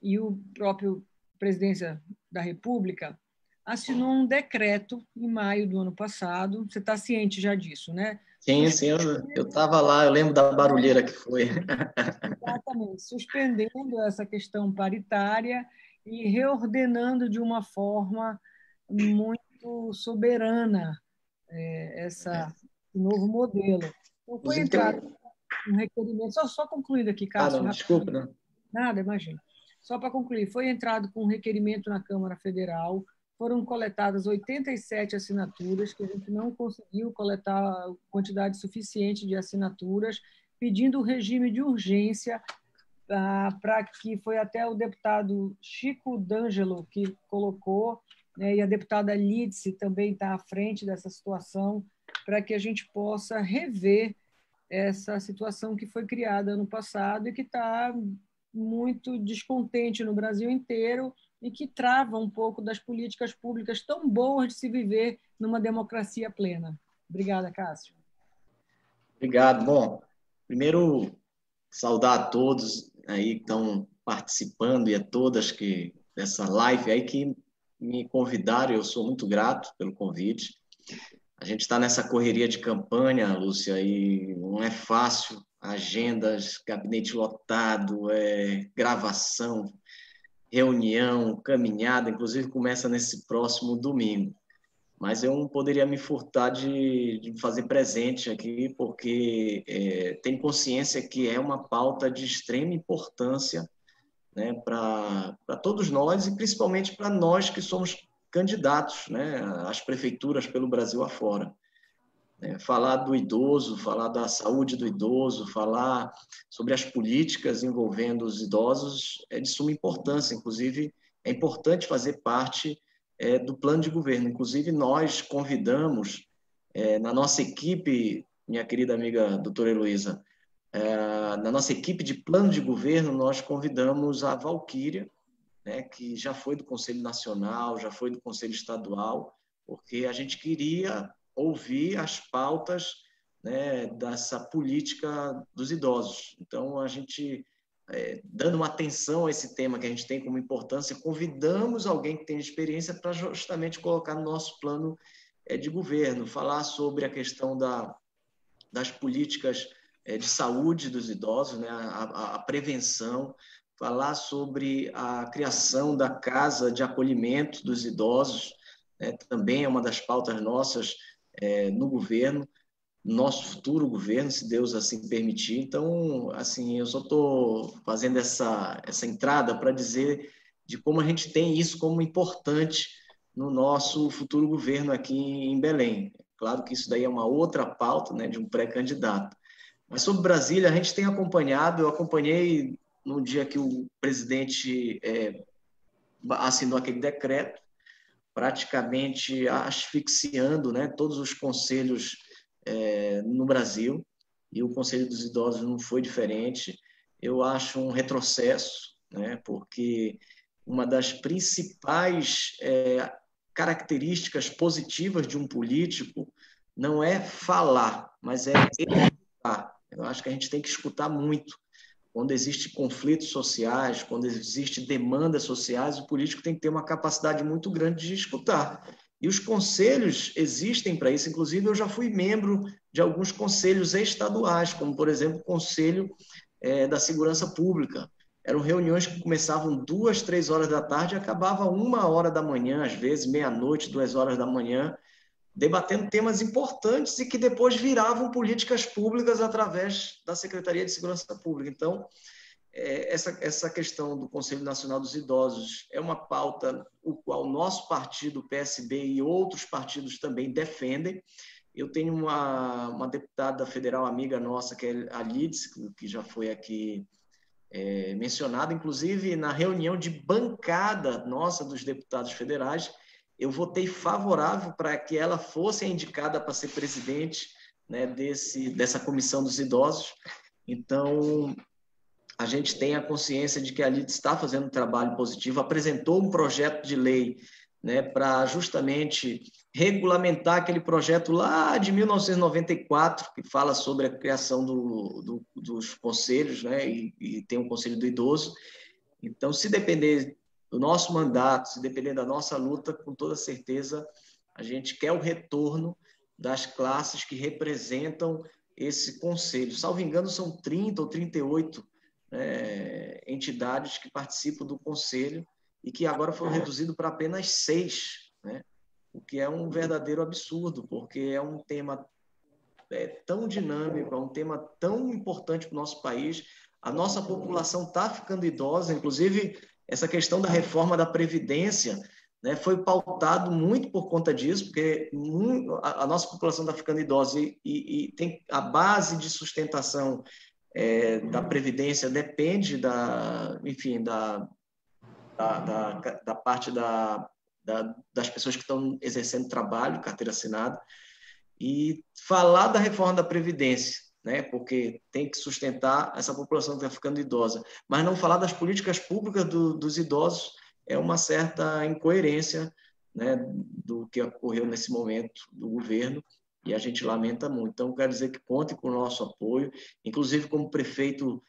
e o próprio Presidência da República assinou um decreto em maio do ano passado. Você está ciente já disso, né? Sim, eu estava lá, eu lembro da barulheira que foi. Exatamente, suspendendo essa questão paritária e reordenando de uma forma muito soberana esse novo modelo. Então, foi entrado um requerimento, só concluindo aqui, Cássio. Não, desculpa. Não. Nada, imagina. Só para concluir, foi entrado com um requerimento na Câmara Federal, foram coletadas 87 assinaturas, que a gente não conseguiu coletar quantidade suficiente de assinaturas, pedindo o regime de urgência, para que foi até o deputado Chico D'Angelo que colocou, né, e a deputada Lídice também está à frente dessa situação, para que a gente possa rever essa situação que foi criada ano passado e que está muito descontente no Brasil inteiro e que trava um pouco das políticas públicas tão boas de se viver numa democracia plena. Obrigada, Cássio. Obrigado. Bom, primeiro, saudar a todos aí que estão participando e a todas que dessa live aí que me convidaram. Eu sou muito grato pelo convite. A gente está nessa correria de campanha, Lúcia, e não é fácil. Agendas, gabinete lotado, gravação, reunião, caminhada, inclusive começa nesse próximo domingo. Mas eu não poderia me furtar de fazer presente aqui, porque tenho consciência que é uma pauta de extrema importância, né, para todos nós e principalmente para nós que somos candidatos, né, às prefeituras pelo Brasil afora. Falar do idoso, falar da saúde do idoso, falar sobre as políticas envolvendo os idosos é de suma importância. Inclusive, é importante fazer parte do plano de governo. Inclusive, nós convidamos, na nossa equipe, minha querida amiga doutora Heloísa, na nossa equipe de plano de governo, nós convidamos a Valquíria, né, que já foi do Conselho Nacional, já foi do Conselho Estadual, porque a gente queria ouvir as pautas, né, dessa política dos idosos. Então, a gente, dando uma atenção a esse tema que a gente tem como importância, convidamos alguém que tem experiência para justamente colocar no nosso plano de governo, falar sobre a questão das políticas de saúde dos idosos, né, a prevenção, falar sobre a criação da casa de acolhimento dos idosos, também é uma das pautas nossas no governo, nosso futuro governo, se Deus assim permitir. Então, assim, eu só estou fazendo essa entrada para dizer de como a gente tem isso como importante no nosso futuro governo aqui em Belém. Claro que isso daí é uma outra pauta, né, de um pré-candidato. Mas sobre Brasília, a gente tem acompanhado, eu acompanhei no dia que o presidente assinou aquele decreto, praticamente asfixiando, né, todos os conselhos no Brasil, e o Conselho dos Idosos não foi diferente. Eu acho um retrocesso, né? Porque uma das principais características positivas de um político não é falar, mas é escutar. Eu acho que a gente tem que escutar muito. Quando existem conflitos sociais, quando existem demandas sociais, o político tem que ter uma capacidade muito grande de escutar. E os conselhos existem para isso. Inclusive, eu já fui membro de alguns conselhos estaduais, como, por exemplo, o Conselho da Segurança Pública. Eram reuniões que começavam 2, 3 horas da tarde e acabavam 1 hora da manhã, às vezes meia-noite, 2 horas da manhã, debatendo temas importantes e que depois viravam políticas públicas através da Secretaria de Segurança Pública. Então, essa questão do Conselho Nacional dos Idosos é uma pauta o qual o nosso partido, o PSB, e outros partidos também defendem. Eu tenho uma deputada federal amiga nossa, que é a Lides, que já foi aqui mencionada, inclusive na reunião de bancada nossa dos deputados federais, eu votei favorável para que ela fosse indicada para ser presidente, né, dessa comissão dos idosos. Então, a gente tem a consciência de que a Lides está fazendo um trabalho positivo, apresentou um projeto de lei, né, para justamente regulamentar aquele projeto lá de 1994, que fala sobre a criação dos conselhos, né, e tem um Conselho do Idoso. Então, se depender do nosso mandato, se depender da nossa luta, com toda certeza, a gente quer o retorno das classes que representam esse conselho. Salvo engano, são 30 ou 38 entidades que participam do conselho e que agora foram reduzidos para apenas 6, né? O que é um verdadeiro absurdo, porque é um tema tão dinâmico, é um tema tão importante para o nosso país. A nossa população está ficando idosa, inclusive essa questão da reforma da Previdência, né, foi pautado muito por conta disso, porque a nossa população está ficando idosa e tem a base de sustentação da Previdência depende da parte das pessoas que estão exercendo trabalho, carteira assinada, e falar da reforma da Previdência, né, porque tem que sustentar essa população que está ficando idosa, mas não falar das políticas públicas dos idosos é uma certa incoerência, né, do que ocorreu nesse momento do governo, e a gente lamenta muito. Então, quero dizer que contem com o nosso apoio, inclusive como prefeito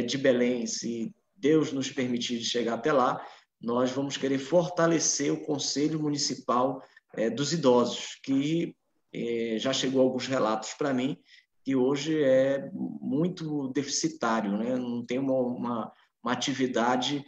de Belém, se Deus nos permitir chegar até lá, nós vamos querer fortalecer o Conselho Municipal dos Idosos, que já chegou alguns relatos para mim, que hoje é muito deficitário, né? Não tem uma atividade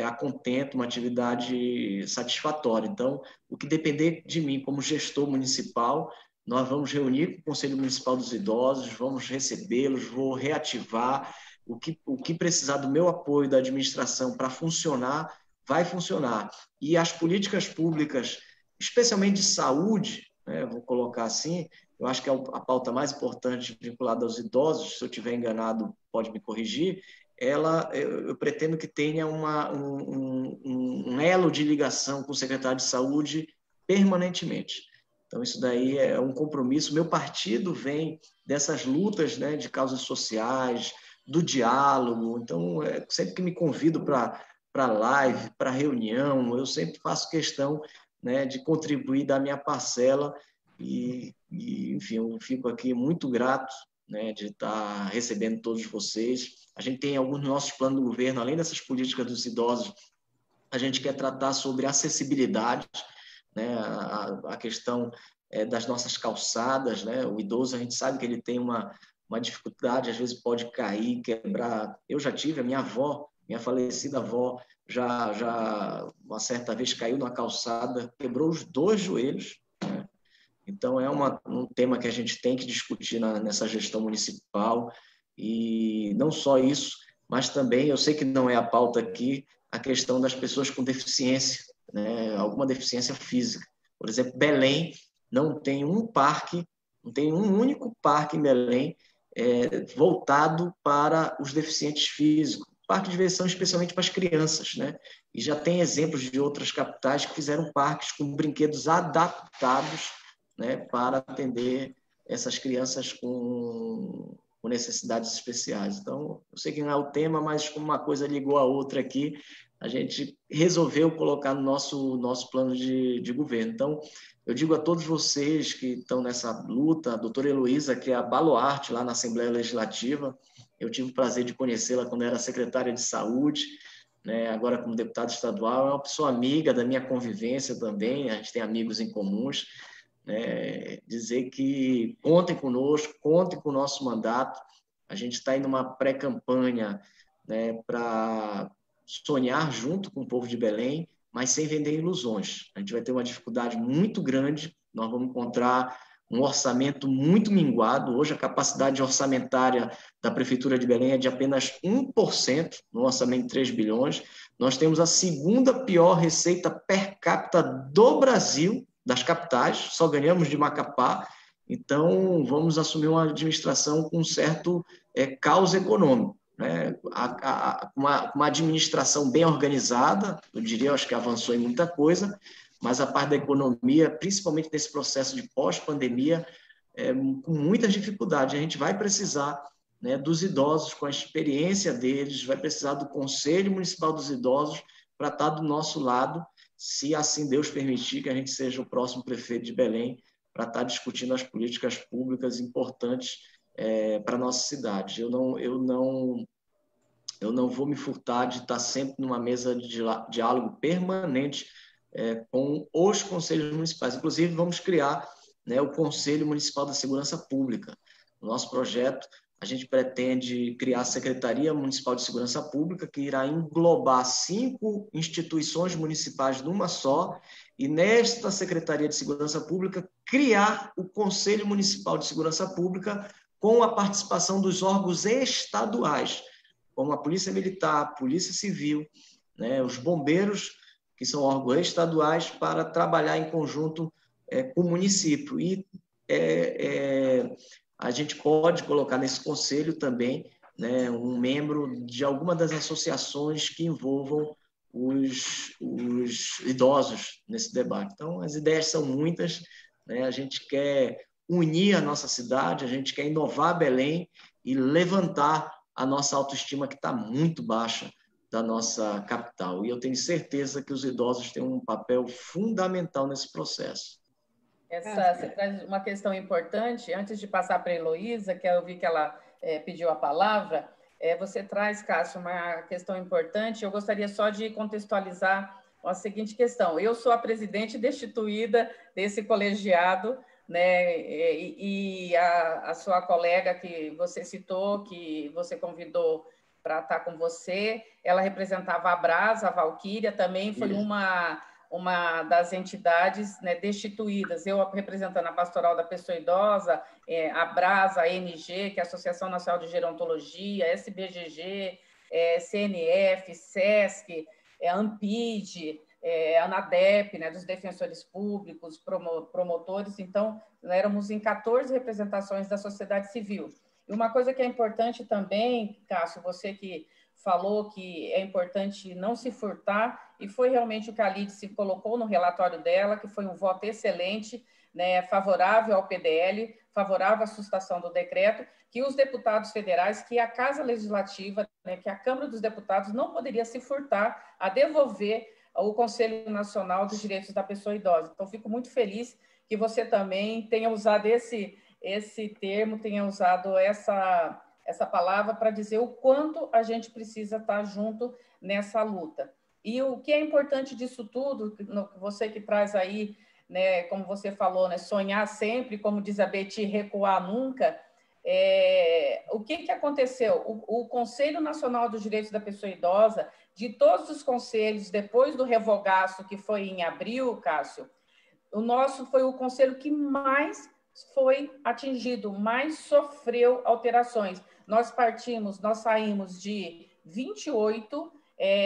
a contento, uma atividade satisfatória. Então, o que depender de mim como gestor municipal, nós vamos reunir com o Conselho Municipal dos Idosos, vamos recebê-los, vou reativar. O que precisar do meu apoio, da administração para funcionar, vai funcionar. E as políticas públicas, especialmente de saúde, né, vou colocar assim, eu acho que é a pauta mais importante vinculada aos idosos, se eu estiver enganado, pode me corrigir, eu pretendo que tenha um elo de ligação com o secretário de saúde permanentemente. Então, isso daí é um compromisso. Meu partido vem dessas lutas, né, de causas sociais, do diálogo. Então, sempre que me convido para live, para reunião, eu sempre faço questão, né, de contribuir da minha parcela e, enfim, eu fico aqui muito grato, né, de estar recebendo todos vocês. A gente tem alguns dos nossos planos do governo, além dessas políticas dos idosos, a gente quer tratar sobre acessibilidade, né, a questão das nossas calçadas, né? O idoso, a gente sabe que ele tem uma dificuldade, às vezes pode cair, quebrar. Eu já tive, a minha avó, minha falecida avó, já uma certa vez caiu na calçada, quebrou os 2 joelhos, né? Então, é um tema que a gente tem que discutir nessa gestão municipal, e não só isso, mas também, eu sei que não é a pauta aqui, a questão das pessoas com deficiência, né? Alguma deficiência física. Por exemplo, Belém não tem um parque, não tem um único parque em Belém voltado para os deficientes físicos. Parque de diversão especialmente para as crianças, né? E já tem exemplos de outras capitais que fizeram parques com brinquedos adaptados, né, para atender essas crianças com com necessidades especiais. Então, eu sei que não é o tema, mas como uma coisa ligou a outra aqui, a gente resolveu colocar no nosso plano de governo. Então, eu digo a todos vocês que estão nessa luta, a doutora Heloísa, que é a baluarte lá na Assembleia Legislativa, eu tive o prazer de conhecê-la quando era secretária de Saúde, né? Agora como deputada estadual, é uma pessoa amiga da minha convivência também, a gente tem amigos em comuns, né? Dizer que contem conosco, contem com o nosso mandato, a gente está aí numa pré-campanha, né, para sonhar junto com o povo de Belém, mas sem vender ilusões. A gente vai ter uma dificuldade muito grande, nós vamos encontrar um orçamento muito minguado. Hoje, a capacidade orçamentária da Prefeitura de Belém é de apenas 1%, no orçamento de 3 bilhões. Nós temos a segunda pior receita per capita do Brasil, das capitais, só ganhamos de Macapá. Então, vamos assumir uma administração com um certo caos econômico, né? Uma administração bem organizada, eu diria, acho que avançou em muita coisa, mas a parte da economia, principalmente nesse processo de pós-pandemia, com muita dificuldade. A gente vai precisar, né, dos idosos, com a experiência deles, vai precisar do Conselho Municipal dos Idosos para estar do nosso lado, se assim Deus permitir que a gente seja o próximo prefeito de Belém, para estar discutindo as políticas públicas importantes para a nossa cidade. Eu não vou me furtar de estar sempre numa mesa de diálogo permanente com os conselhos municipais. Inclusive, vamos criar, né, o Conselho Municipal da Segurança Pública. No nosso projeto, a gente pretende criar a Secretaria Municipal de Segurança Pública, que irá englobar 5 instituições municipais numa só, e nesta Secretaria de Segurança Pública, criar o Conselho Municipal de Segurança Pública com a participação dos órgãos estaduais, como a Polícia Militar, a Polícia Civil, né, os bombeiros, que são órgãos estaduais, para trabalhar em conjunto com o município. E a gente pode colocar nesse conselho também, né, um membro de alguma das associações que envolvam os idosos nesse debate. Então, as ideias são muitas, né? A gente quer unir a nossa cidade, a gente quer inovar Belém e levantar a nossa autoestima, que está muito baixa, da nossa capital. E eu tenho certeza que os idosos têm um papel fundamental nesse processo. Você traz uma questão importante, antes de passar para a Heloísa, que eu vi que ela pediu a palavra, você traz, Cássio, uma questão importante. Eu gostaria só de contextualizar a seguinte questão. Eu sou a presidente destituída desse colegiado, né? E a sua colega que você citou, que você convidou para estar com você, ela representava a Brasa, a Valquíria, também foi uma das entidades, né, destituídas. Eu representando a Pastoral da Pessoa Idosa, a Brasa, a ANG, que é a Associação Nacional de Gerontologia, SBGG, CNF, SESC, ANPID, ANADEP, né, dos defensores públicos, promotores. Então, éramos em 14 representações da sociedade civil. E uma coisa que é importante também, Cássio, você que falou que é importante não se furtar, e foi realmente o que a Lídice colocou no relatório dela, que foi um voto excelente, né, favorável ao PDL, favorável à sustação do decreto, que os deputados federais, que a Casa Legislativa, né, que a Câmara dos Deputados não poderia se furtar a devolver ao Conselho Nacional dos Direitos da Pessoa Idosa. Então, fico muito feliz que você também tenha usado esse termo, tenha usado essa palavra para dizer o quanto a gente precisa estar junto nessa luta. E o que é importante disso tudo, você que traz aí, né, como você falou, né, sonhar sempre, como diz a Betty, recuar nunca, o que aconteceu? O Conselho Nacional dos Direitos da Pessoa Idosa, de todos os conselhos, depois do revogaço, que foi em abril, Cássio, o nosso foi o conselho que mais foi atingido, mais sofreu alterações. Nós saímos de 28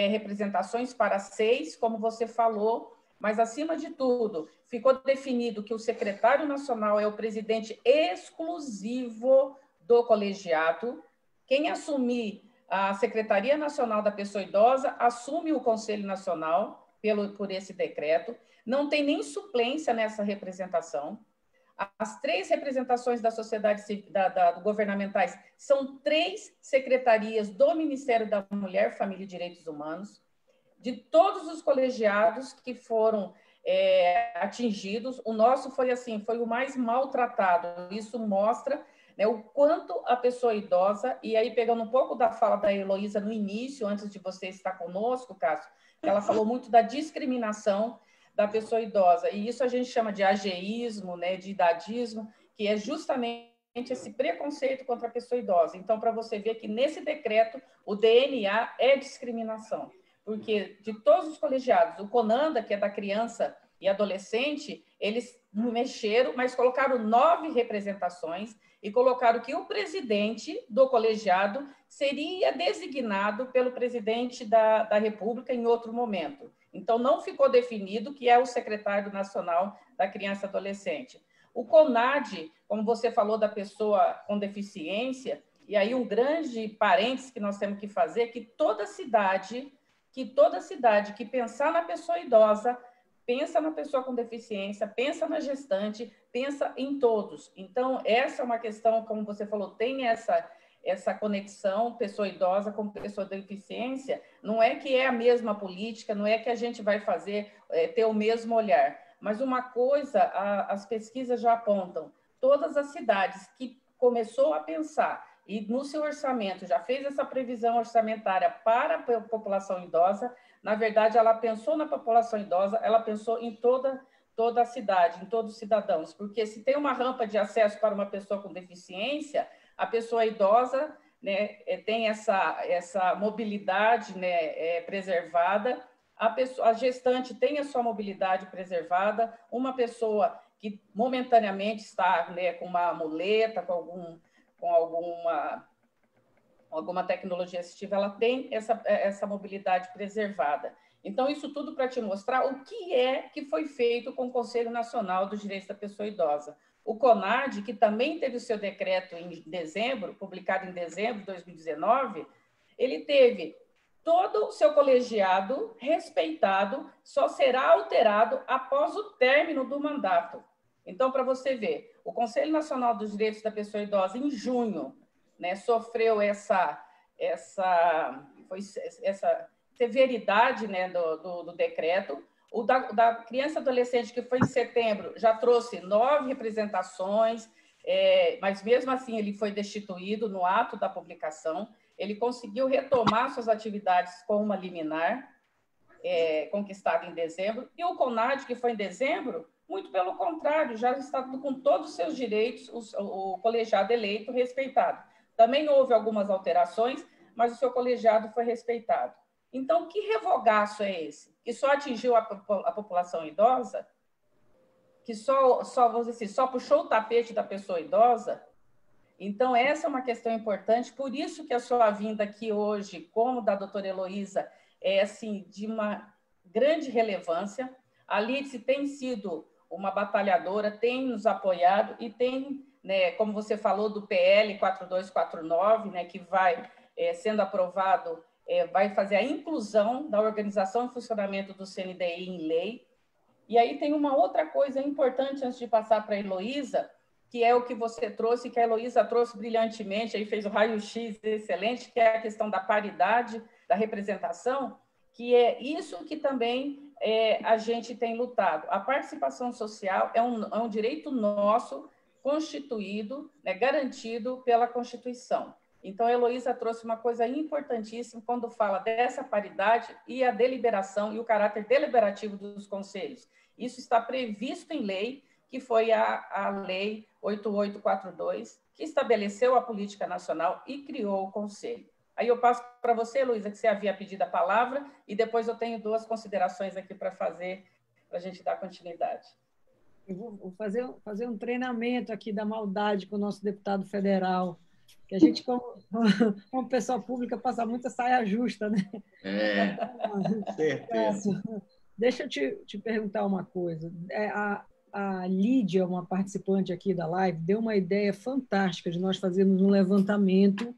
representações para 6, como você falou, mas, acima de tudo, ficou definido que o secretário nacional é o presidente exclusivo do colegiado. Quem assumir a Secretaria Nacional da Pessoa Idosa assume o Conselho Nacional por esse decreto. Não tem nem suplência nessa representação. as 3 representações da sociedade governamentais são 3 secretarias do Ministério da Mulher, Família e Direitos Humanos. De todos os colegiados que foram atingidos, o nosso foi assim, foi o mais maltratado. Isso mostra, né, o quanto a pessoa idosa, e aí pegando um pouco da fala da Heloísa no início, antes de você estar conosco, Cássio, ela falou muito da discriminação da pessoa idosa, e isso a gente chama de ageísmo, né, de idadismo, que é justamente esse preconceito contra a pessoa idosa. Então, para você ver que nesse decreto, o DNA é discriminação, porque de todos os colegiados, o CONANDA, que é da criança e adolescente, eles mexeram, mas colocaram 9 representações e colocaram que o presidente do colegiado seria designado pelo presidente da República em outro momento. Então, não ficou definido que é o secretário nacional da criança e adolescente. O CONAD, como você falou da pessoa com deficiência, e aí um grande parênteses que nós temos que fazer, que toda cidade que pensar na pessoa idosa, pensa na pessoa com deficiência, pensa na gestante, pensa em todos. Então, essa é uma questão, como você falou, tem essa conexão, pessoa idosa com pessoa com deficiência, não é que é a mesma política, não é que a gente vai fazer, ter o mesmo olhar, mas uma coisa, as pesquisas já apontam, todas as cidades que começou a pensar e no seu orçamento já fez essa previsão orçamentária para a população idosa, na verdade, ela pensou na população idosa, ela pensou em toda a cidade, em todos os cidadãos, porque se tem uma rampa de acesso para uma pessoa com deficiência, a pessoa idosa, né, tem essa mobilidade, né, preservada, a gestante tem a sua mobilidade preservada, uma pessoa que momentaneamente está, né, com uma muleta, com alguma tecnologia assistiva, ela tem essa mobilidade preservada. Então, isso tudo para te mostrar o que foi feito com o Conselho Nacional dos Direitos da Pessoa Idosa. O CONAD, que também teve o seu decreto em dezembro, publicado em dezembro de 2019, ele teve todo o seu colegiado respeitado, só será alterado após o término do mandato. Então, para você ver, o Conselho Nacional dos Direitos da Pessoa Idosa, em junho, né, sofreu essa severidade, né, do decreto. O da criança e adolescente, que foi em setembro, já trouxe 9 representações, mas mesmo assim ele foi destituído no ato da publicação. Ele conseguiu retomar suas atividades com uma liminar, conquistada em dezembro, e o CONAD, que foi em dezembro, muito pelo contrário, já está com todos os seus direitos, o colegiado eleito respeitado. Também houve algumas alterações, mas o seu colegiado foi respeitado. Então, que revogaço é esse? Que só atingiu a população idosa? Que vamos dizer assim, só puxou o tapete da pessoa idosa? Então, essa é uma questão importante, por isso que a sua vinda aqui hoje, como da doutora Heloísa, é assim, de uma grande relevância. A Lídice tem sido uma batalhadora, tem nos apoiado e tem, né, como você falou, do PL 4249, né, que vai, sendo aprovado, vai fazer a inclusão da organização e funcionamento do CNDI em lei. E aí tem uma outra coisa importante, antes de passar para a Heloísa, que é o que você trouxe, que a Heloísa trouxe brilhantemente, aí fez o raio-x excelente, que é a questão da paridade, da representação, que é isso que também a gente tem lutado. A participação social é um direito nosso, constituído, né, garantido pela Constituição. Então, a Heloísa trouxe uma coisa importantíssima quando fala dessa paridade e a deliberação e o caráter deliberativo dos conselhos. Isso está previsto em lei, que foi a Lei 8842, que estabeleceu a política nacional e criou o conselho. Aí eu passo para você, Heloísa, que você havia pedido a palavra, e depois eu tenho 2 considerações aqui para fazer, para a gente dar continuidade. Eu vou fazer um treinamento aqui da maldade com o nosso deputado federal, que a gente, como pessoa pública, passa muita saia justa, né? Certeza. Deixa eu te perguntar uma coisa. A Lídia, uma participante aqui da live, deu uma ideia fantástica de nós fazermos um levantamento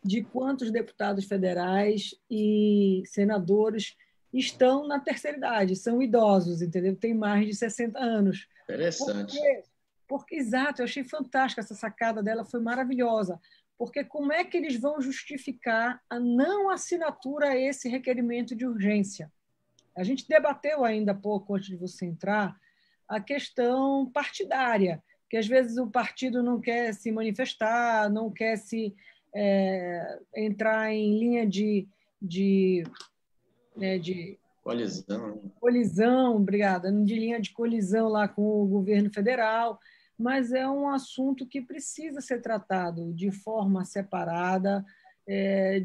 de quantos deputados federais e senadores estão na terceira idade, são idosos, entendeu? Tem mais de 60 anos. Interessante. Porque, exato, eu achei fantástica essa sacada dela, foi maravilhosa. Porque como é que eles vão justificar a não assinatura a esse requerimento de urgência? A gente debateu ainda há pouco, antes de você entrar, a questão partidária, que às vezes o partido não quer se manifestar, não quer se entrar em linha de colisão, obrigada, de linha de colisão lá com o governo federal, mas é um assunto que precisa ser tratado de forma separada,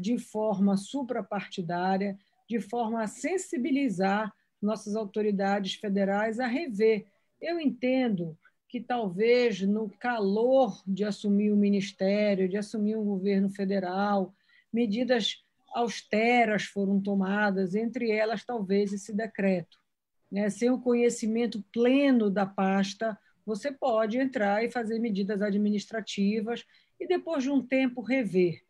de forma suprapartidária, de forma a sensibilizar nossas autoridades federais a rever. Eu entendo que talvez no calor de assumir o ministério, de assumir um governo federal, medidas austeras foram tomadas, entre elas talvez esse decreto. Sem o conhecimento pleno da pasta, você pode entrar e fazer medidas administrativas e depois de um tempo rever.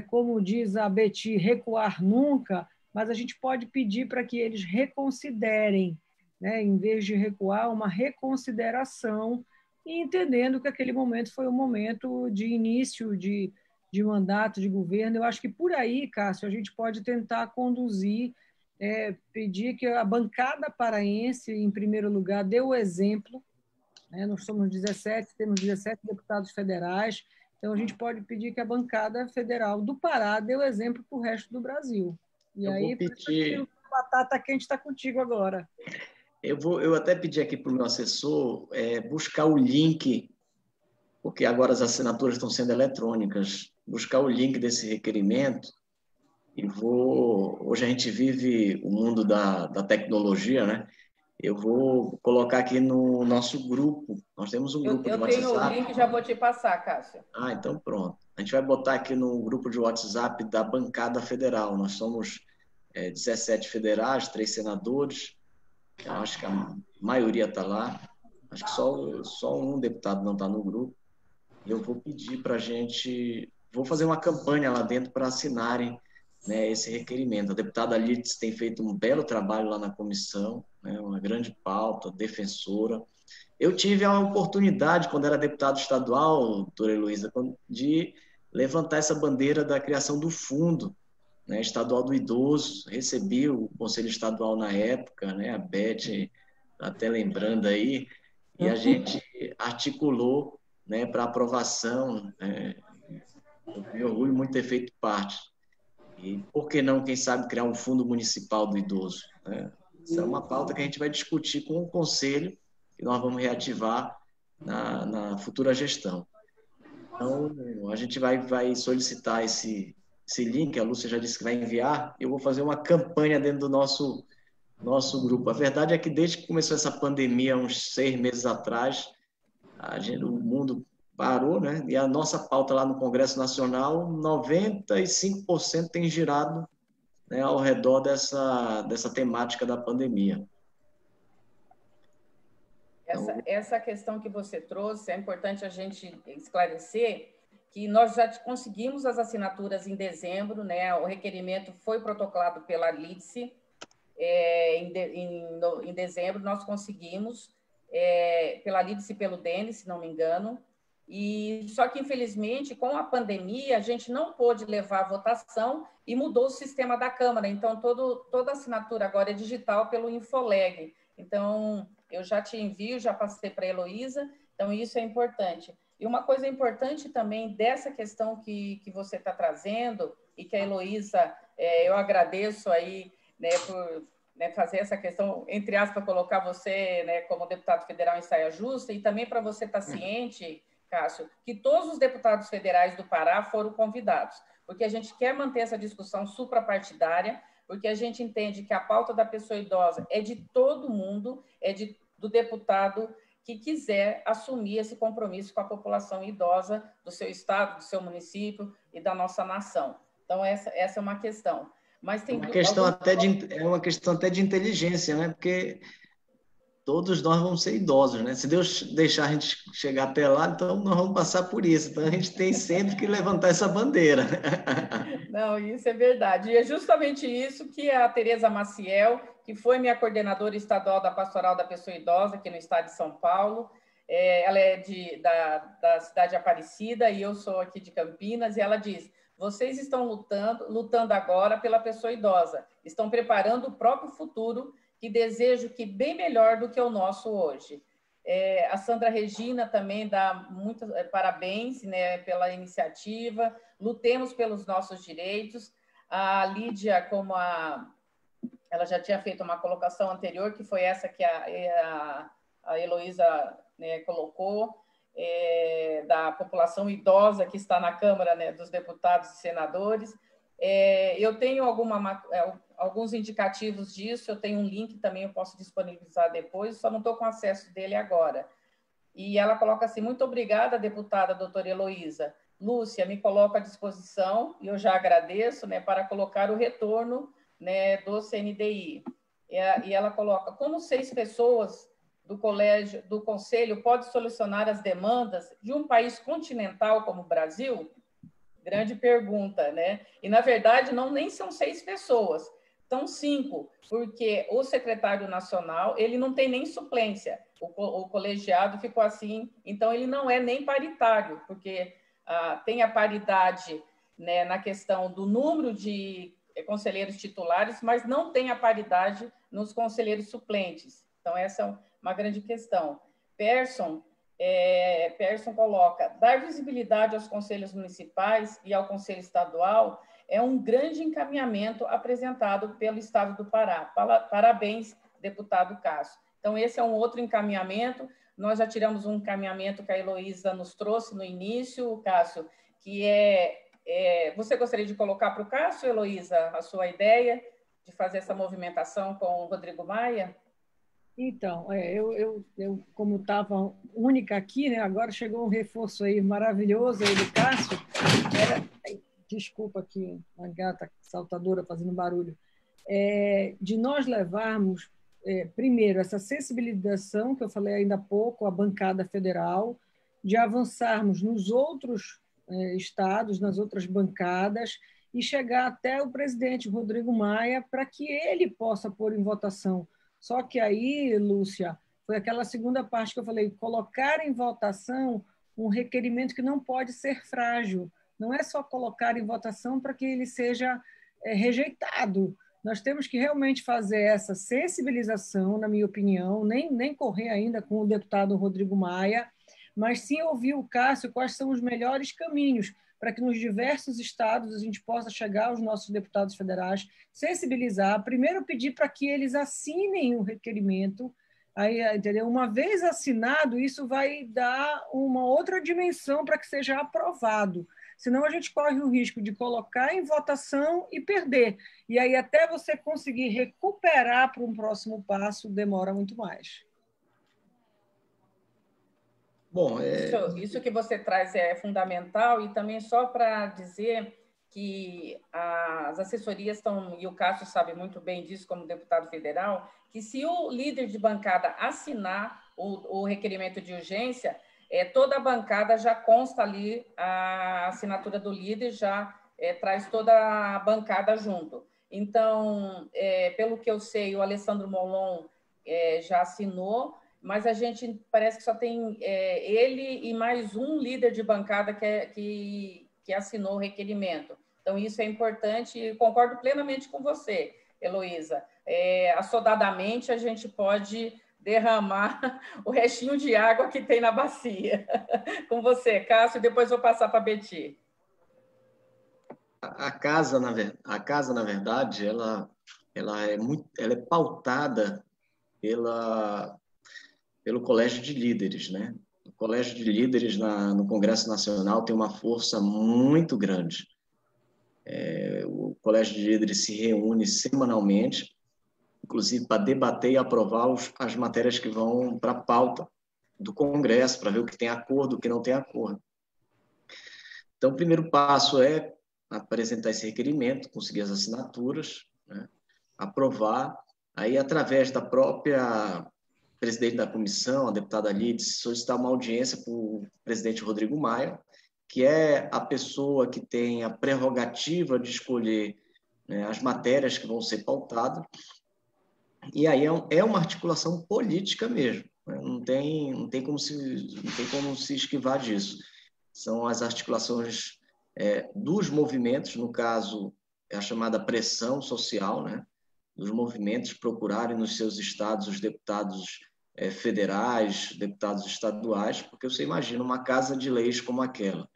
Como diz a Betty, recuar nunca, mas a gente pode pedir para que eles reconsiderem, em vez de recuar, uma reconsideração, e entendendo que aquele momento foi um momento de início de mandato, de governo. Eu acho que por aí, Cássio, a gente pode tentar conduzir, pedir que a bancada paraense, em primeiro lugar, dê o exemplo. Nós somos 17, temos 17 deputados federais, então a gente pode pedir que a bancada federal do Pará dê o exemplo para o resto do Brasil. E aí, a batata quente está contigo agora. Eu até pedi aqui para o meu assessor buscar o link, porque agora as assinaturas estão sendo eletrônicas, buscar o link desse requerimento. E hoje a gente vive o mundo da tecnologia, né? Eu vou colocar aqui no nosso grupo. Nós temos um grupo de WhatsApp. Eu tenho o link, já vou te passar, Cássio. Então pronto. A gente vai botar aqui no grupo de WhatsApp da bancada federal. Nós somos 17 federais, 3 senadores. Eu acho que a maioria está lá. Acho que só um deputado não está no grupo. E eu vou pedir para a gente... Vou fazer uma campanha lá dentro para assinarem, esse requerimento. A deputada Lides tem feito um belo trabalho lá na comissão, uma grande pauta, defensora. Eu tive a oportunidade, quando era deputado estadual, doutora Heloísa, de levantar essa bandeira da criação do fundo estadual do idoso. Recebi o Conselho Estadual na época, a Beth, até lembrando aí, e a gente articulou para aprovação. Eu me orgulho muito de ter feito parte. E por que não, quem sabe, criar um fundo municipal do idoso? Isso é uma pauta que a gente vai discutir com o Conselho, que nós vamos reativar na futura gestão. Então, a gente vai solicitar esse link, a Lúcia já disse que vai enviar, eu vou fazer uma campanha dentro do nosso grupo. A verdade é que desde que começou essa pandemia, uns 6 meses atrás, o mundo parou, e a nossa pauta lá no Congresso Nacional, 95% tem girado ao redor dessa temática da pandemia. Essa questão que você trouxe, é importante a gente esclarecer que nós já conseguimos as assinaturas em dezembro, o requerimento foi protocolado pela LIDSE, em dezembro nós conseguimos, pela LIDSE e pelo DENE, se não me engano, só que, infelizmente, com a pandemia, a gente não pôde levar a votação e mudou o sistema da Câmara, então toda assinatura agora é digital pelo Infoleg. Então, eu já te envio, já passei para a Heloísa, então isso é importante. E uma coisa importante também dessa questão que você está trazendo, e que a Heloísa, eu agradeço aí por fazer essa questão, entre aspas, colocar você como deputado federal em saia justa, e também para você estar ciente, Cássio, que todos os deputados federais do Pará foram convidados, porque a gente quer manter essa discussão suprapartidária, porque a gente entende que a pauta da pessoa idosa é de todo mundo, do deputado que quiser assumir esse compromisso com a população idosa do seu estado, do seu município e da nossa nação. Então, essa é uma questão. Mas tem uma questão até de inteligência, porque todos nós vamos ser idosos, Se Deus deixar a gente chegar até lá, então nós vamos passar por isso. Então, a gente tem sempre que levantar essa bandeira. Não, isso é verdade. E é justamente isso que a Tereza Maciel, que foi minha coordenadora estadual da Pastoral da Pessoa Idosa, aqui no estado de São Paulo, ela é da cidade de Aparecida e eu sou aqui de Campinas, e ela diz: vocês estão lutando agora pela pessoa idosa, estão preparando o próprio futuro, que desejo que bem melhor do que o nosso hoje. A Sandra Regina também dá muitos parabéns, né, pela iniciativa, lutemos pelos nossos direitos. A Lídia, ela já tinha feito uma colocação anterior, que foi essa que a Heloísa, né, colocou, da população idosa que está na Câmara, né, dos Deputados e Senadores. Eu tenho alguns indicativos disso, eu tenho um link também, eu posso disponibilizar depois, só não estou com acesso dele agora. E ela coloca assim: muito obrigada, deputada doutora Heloísa. Lúcia, me coloco à disposição, e eu já agradeço, né, para colocar o retorno, né, do CNDI. E ela coloca: como 6 pessoas do Conselho pode solucionar as demandas de um país continental como o Brasil? Grande pergunta, né? E, na verdade, nem são 6 pessoas, são 5, porque o secretário nacional, ele não tem nem suplência, o colegiado ficou assim, então ele não é nem paritário, porque tem a paridade, né, na questão do número de conselheiros titulares, mas não tem a paridade nos conselheiros suplentes. Então, essa é uma grande questão. Persson coloca: dar visibilidade aos conselhos municipais e ao conselho estadual é um grande encaminhamento apresentado pelo Estado do Pará. Parabéns, deputado Cássio. Então, esse é um outro encaminhamento. Nós já tiramos um encaminhamento que a Heloísa nos trouxe no início, Cássio, que você gostaria de colocar para o Cássio, Heloísa, a sua ideia de fazer essa movimentação com o Rodrigo Maia? Então, eu como estava única aqui, né, agora chegou um reforço aí maravilhoso aí do Cássio. Desculpa aqui, a gata saltadora fazendo barulho. De nós levarmos, primeiro, essa sensibilização, que eu falei ainda há pouco, a bancada federal, de avançarmos nos outros estados, nas outras bancadas, e chegar até o presidente Rodrigo Maia para que ele possa pôr em votação. Só que aí, Lúcia, foi aquela segunda parte que eu falei: colocar em votação um requerimento que não pode ser frágil. Não é só colocar em votação para que ele seja rejeitado. Nós temos que realmente fazer essa sensibilização, na minha opinião, nem correr ainda com o deputado Rodrigo Maia, mas sim ouvir o Cássio quais são os melhores caminhos para que nos diversos estados a gente possa chegar aos nossos deputados federais, sensibilizar, primeiro pedir para que eles assinem o requerimento. Aí, entendeu? Uma vez assinado, isso vai dar uma outra dimensão para que seja aprovado. Senão a gente corre o risco de colocar em votação e perder. E aí até você conseguir recuperar para um próximo passo demora muito mais. Bom, isso que você traz é fundamental, e também só para dizer que as assessorias estão, e o Cássio sabe muito bem disso como deputado federal, que se o líder de bancada assinar o requerimento de urgência, toda a bancada já consta ali, a assinatura do líder já traz toda a bancada junto. Então, pelo que eu sei, o Alessandro Molon já assinou, mas a gente parece que só tem ele e mais um líder de bancada que assinou o requerimento. Então, isso é importante, e concordo plenamente com você, Heloísa. Assodadamente, a gente pode derramar o restinho de água que tem na bacia. Com você, Cássio, depois vou passar para a Betty. A casa, na verdade, ela é pautada pelo Colégio de Líderes, né? O Colégio de Líderes no Congresso Nacional tem uma força muito grande. O Colégio de Líderes se reúne semanalmente, inclusive para debater e aprovar as matérias que vão para a pauta do Congresso, para ver o que tem acordo, o que não tem acordo. Então, o primeiro passo é apresentar esse requerimento, conseguir as assinaturas, né? Aprovar, aí, através da própria presidente da comissão, a deputada Lides, solicitar uma audiência para o presidente Rodrigo Maia, que é a pessoa que tem a prerrogativa de escolher, né, as matérias que vão ser pautadas. E aí é uma articulação política mesmo. né? Não tem como se esquivar disso. São as articulações dos movimentos, no caso, é a chamada pressão social, né? Dos movimentos procurarem nos seus estados os deputados federais, deputados estaduais, porque você imagina uma casa de leis como aquela,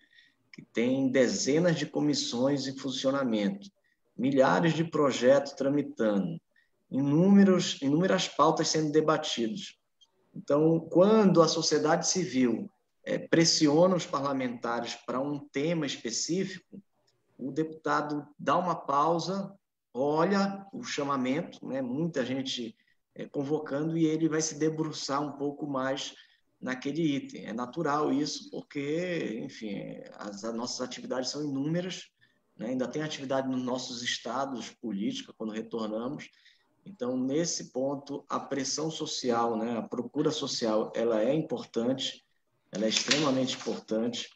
que tem dezenas de comissões em funcionamento, milhares de projetos tramitando, inúmeras pautas sendo debatidas. Então, quando a sociedade civil pressiona os parlamentares para um tema específico, o deputado dá uma pausa, olha o chamamento, né? Muita gente convocando, e ele vai se debruçar um pouco mais naquele item. É natural isso, porque, enfim, as nossas atividades são inúmeras, né? Ainda tem atividade nos nossos estados política, quando retornamos. Então, nesse ponto, a pressão social, né? A procura social, ela é importante, ela é extremamente importante.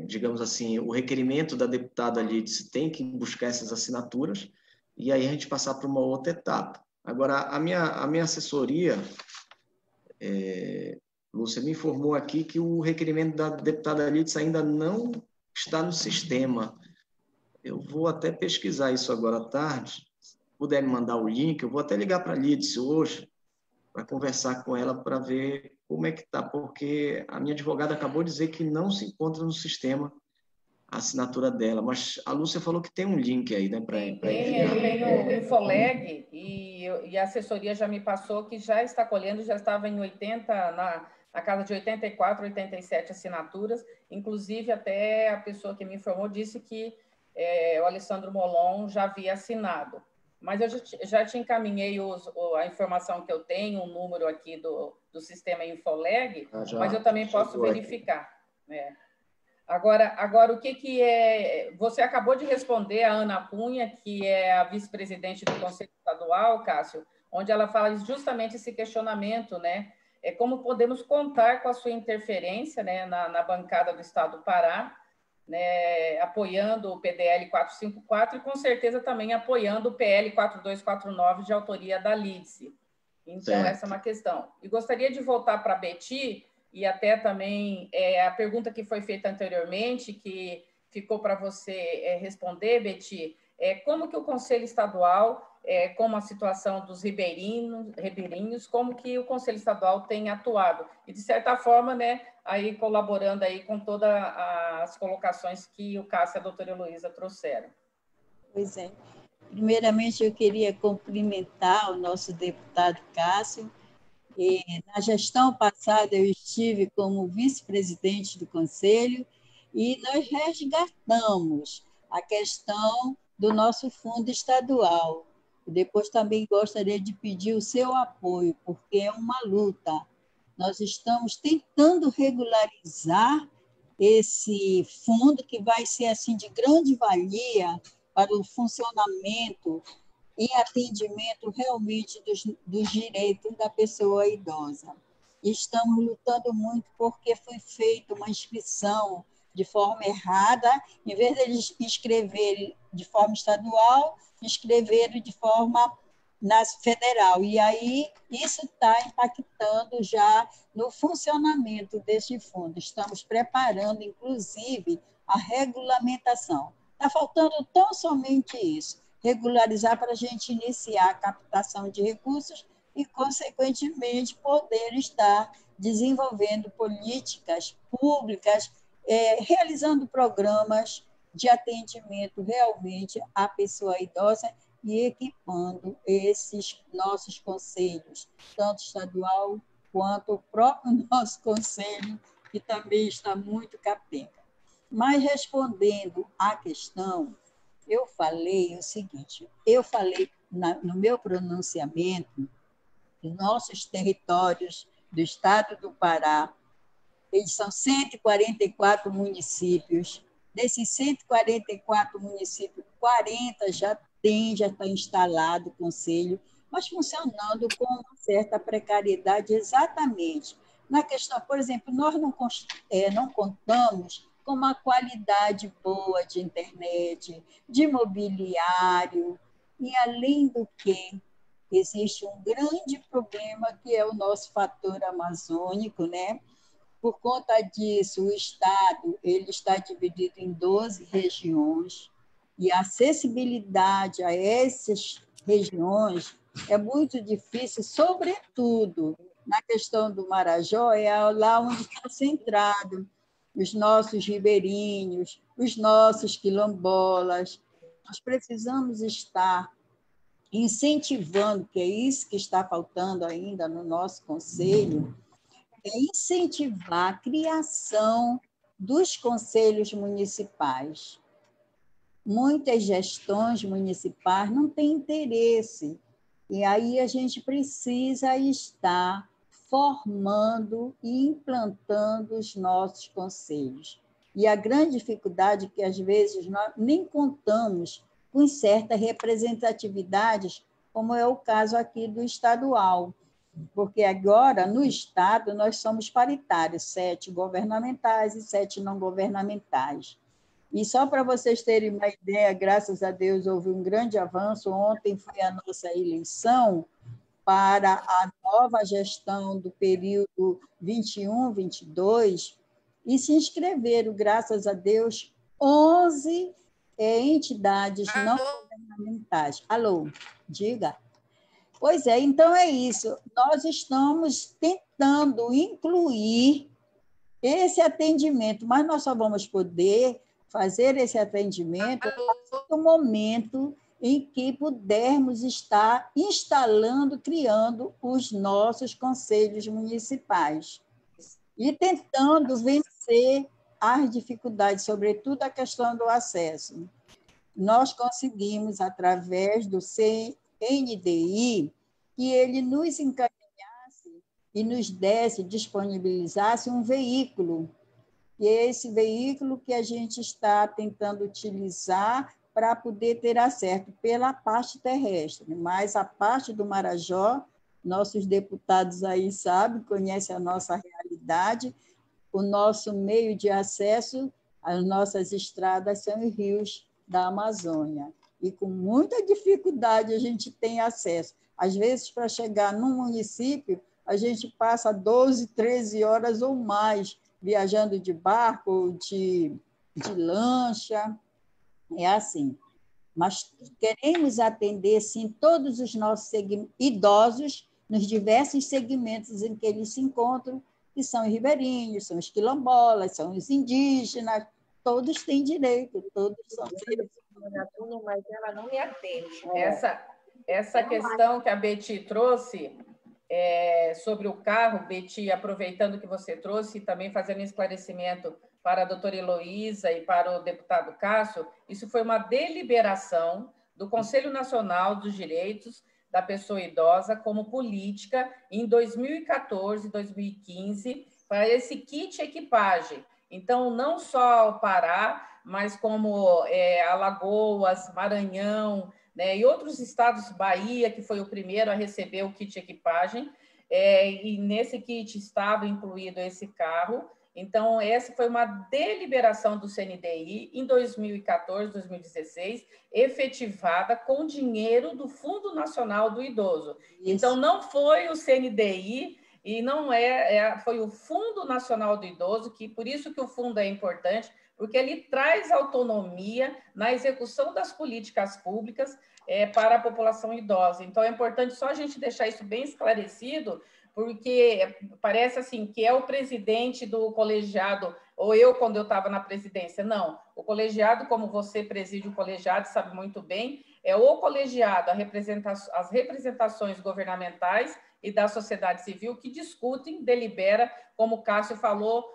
Digamos assim, o requerimento da deputada Lídice tem que buscar essas assinaturas e aí a gente passar para uma outra etapa. Agora, a minha assessoria, Lúcia, me informou aqui que o requerimento da deputada Lídice ainda não está no sistema. Eu vou até pesquisar isso agora à tarde. Se puder me mandar o link, eu vou até ligar para a Lídice hoje para conversar com ela para ver como é que está, porque a minha advogada acabou de dizer que não se encontra no sistema a assinatura dela, mas a Lúcia falou que tem um link aí, né, para enviar. Eu tenho o Infoleg e a assessoria já me passou que já está colhendo, já estava em 80, na casa de 84, 87 assinaturas, inclusive até a pessoa que me informou disse que o Alessandro Molon já havia assinado. Mas eu já te encaminhei a informação que eu tenho, um número aqui do sistema Infoleg, mas eu também posso verificar. Né? Agora, o que é... Você acabou de responder a Ana Cunha, que é a vice-presidente do Conselho Estadual, Cássio, onde ela fala justamente esse questionamento, né? Como podemos contar com a sua interferência, né, na bancada do Estado do Pará, né, apoiando o PDL 454 e, com certeza, também apoiando o PL 4249, de autoria da Lídice. Então, essa é uma questão. E gostaria de voltar para a Betty, e até também a pergunta que foi feita anteriormente, que ficou para você responder, Betty, como que o Conselho Estadual, como a situação dos ribeirinhos, como que o Conselho Estadual tem atuado? E, de certa forma, né, aí colaborando aí com todas as colocações que o Cássio e a doutora Heloísa trouxeram. Pois é. Primeiramente, eu queria cumprimentar o nosso deputado Cássio. Na gestão passada, eu estive como vice-presidente do Conselho e nós resgatamos a questão do nosso fundo estadual. Depois também gostaria de pedir o seu apoio, porque é uma luta. Nós estamos tentando regularizar esse fundo que vai ser assim de grande valia para o funcionamento e atendimento realmente dos direitos da pessoa idosa. Estamos lutando muito porque foi feita uma inscrição de forma errada, em vez de eles inscreverem de forma estadual, inscreveram de forma federal. E aí isso está impactando já no funcionamento deste fundo. Estamos preparando, inclusive, a regulamentação. Está faltando tão somente isso, regularizar para a gente iniciar a captação de recursos e, consequentemente, poder estar desenvolvendo políticas públicas, realizando programas de atendimento realmente à pessoa idosa e equipando esses nossos conselhos, tanto estadual quanto o próprio nosso conselho, que também está muito capenga. Mas, respondendo à questão, eu falei o seguinte, no meu pronunciamento, os nossos territórios do estado do Pará, eles são 144 municípios. Desses 144 municípios, 40 já está instalado o conselho, mas funcionando com uma certa precariedade exatamente. Na questão, por exemplo, nós não contamos com uma qualidade boa de internet, de mobiliário, e, além do que, existe um grande problema que é o nosso fator amazônico, né? Por conta disso, o Estado ele está dividido em 12 regiões e a acessibilidade a essas regiões é muito difícil, sobretudo na questão do Marajó, é lá onde está centrado os nossos ribeirinhos, os nossos quilombolas. Nós precisamos estar incentivando, que é isso que está faltando ainda no nosso conselho, é incentivar a criação dos conselhos municipais. Muitas gestões municipais não têm interesse, e aí a gente precisa estar formando e implantando os nossos conselhos. E a grande dificuldade é que, às vezes, nós nem contamos com certas representatividades, como é o caso aqui do estadual, porque agora, no Estado, nós somos paritários, 7 governamentais e 7 não governamentais. E só para vocês terem uma ideia, graças a Deus, houve um grande avanço. Ontem foi a nossa eleição para a nova gestão do período 21-22, e se inscreveram, graças a Deus, 11 entidades não governamentais. Alô, diga. Pois é, então é isso. Nós estamos tentando incluir esse atendimento, mas nós só vamos poder fazer esse atendimento no momento em que pudermos estar instalando, criando os nossos conselhos municipais e tentando vencer as dificuldades, sobretudo a questão do acesso. Nós conseguimos, através do CNDI, que ele nos encaminhasse e nos desse, disponibilizasse um veículo, e é esse veículo que a gente está tentando utilizar para poder ter acesso pela parte terrestre, mas a parte do Marajó, nossos deputados aí sabem, conhecem a nossa realidade, o nosso meio de acesso, as nossas estradas são os rios da Amazônia, e com muita dificuldade a gente tem acesso. Às vezes, para chegar num município, a gente passa 12, 13 horas ou mais viajando de barco ou de lancha, é assim. Mas queremos atender, sim, todos os nossos idosos nos diversos segmentos em que eles se encontram, que são os ribeirinhos, são os quilombolas, são os indígenas, todos têm direito, todos são seres humanos. Mas ela não me atende. Essa questão que a Betty trouxe sobre o carro, Betty, aproveitando que você trouxe e também fazendo um esclarecimento para a doutora Heloísa e para o deputado Cássio, isso foi uma deliberação do Conselho Nacional dos Direitos da Pessoa Idosa como política em 2014, 2015, para esse kit equipagem. Então, não só o Pará, mas como Alagoas, Maranhão, né, e outros estados, Bahia, que foi o primeiro a receber o kit equipagem, e nesse kit estava incluído esse carro. Então, essa foi uma deliberação do CNDI em 2014, 2016, efetivada com dinheiro do Fundo Nacional do Idoso. Isso. Então, não foi o CNDI e não foi o Fundo Nacional do Idoso, que por isso que o fundo é importante, porque ele traz autonomia na execução das políticas públicas para a população idosa. Então, é importante só a gente deixar isso bem esclarecido, porque parece assim que é o presidente do colegiado, ou eu, quando eu estava na presidência. Não, o colegiado, como você preside o colegiado, sabe muito bem, é o colegiado, as representações governamentais e da sociedade civil que discutem, delibera, como o Cássio falou,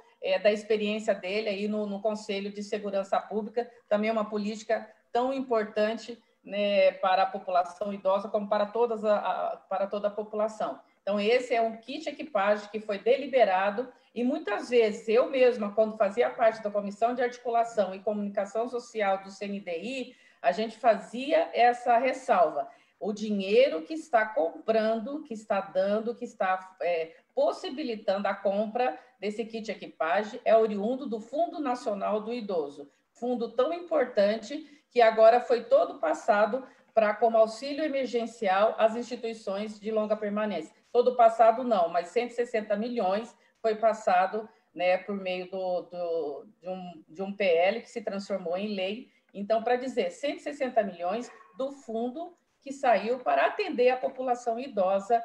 da experiência dele aí no Conselho de Segurança Pública, também uma política tão importante, né, para a população idosa como para toda a população. Então, esse é um kit equipagem que foi deliberado e muitas vezes eu mesma, quando fazia parte da Comissão de Articulação e Comunicação Social do CNDI, a gente fazia essa ressalva. O dinheiro que está comprando, que está dando, que está possibilitando a compra desse kit equipagem é oriundo do Fundo Nacional do Idoso, fundo tão importante que agora foi todo passado como auxílio emergencial às instituições de longa permanência. Todo o passado não, mas 160 milhões foi passado, né, por meio de um PL que se transformou em lei. Então, para dizer, 160 milhões do fundo que saiu para atender a população idosa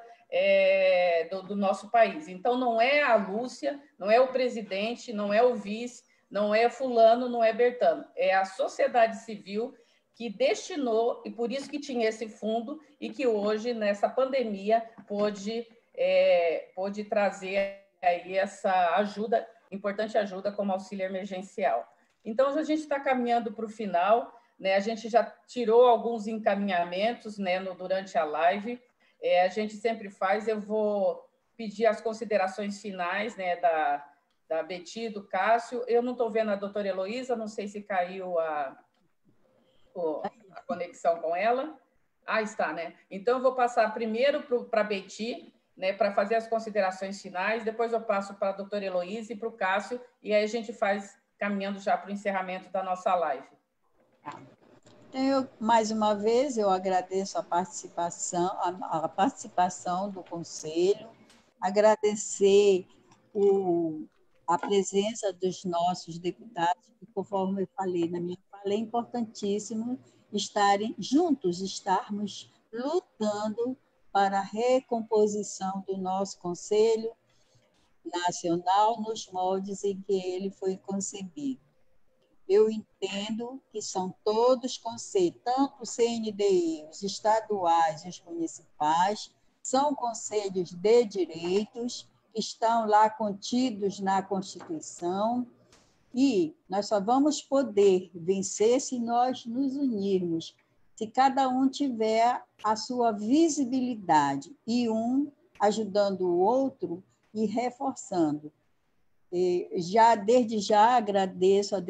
do nosso país. Então, não é a Lúcia, não é o presidente, não é o vice, não é fulano, não é Bertano, é a sociedade civil que destinou, e por isso que tinha esse fundo, e que hoje, nessa pandemia, pôde trazer aí essa ajuda, importante ajuda como auxílio emergencial. Então, a gente está caminhando para o final, né? A gente já tirou alguns encaminhamentos, né, durante a live, a gente sempre faz. Eu vou pedir as considerações finais, né, da Beti, do Cássio. Eu não estou vendo a doutora Heloísa, não sei se caiu a conexão com ela. Ah, está, né? Então, eu vou passar primeiro para a Beti, né, para fazer as considerações finais, depois eu passo para a doutora Heloísa e para o Cássio, e aí a gente faz caminhando já para o encerramento da nossa live. Então, mais uma vez, eu agradeço a participação do Conselho, agradecer a presença dos nossos deputados, que, conforme eu falei na minha fala, é importantíssimo estarmos lutando para a recomposição do nosso Conselho Nacional nos moldes em que ele foi concebido. Eu entendo que são todos conselhos, tanto o CNDI, os estaduais e os municipais, são conselhos de direitos, que estão lá contidos na Constituição, e nós só vamos poder vencer se nós nos unirmos, se cada um tiver a sua visibilidade, e um ajudando o outro e reforçando. Desde já agradeço a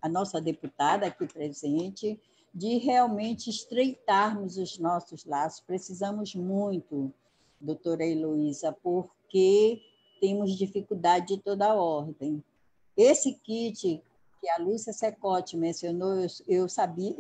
nossa deputada aqui presente, de realmente estreitarmos os nossos laços. Precisamos muito, doutora Heloísa, porque temos dificuldade de toda ordem. Esse kit que a Lúcia Secote mencionou, eu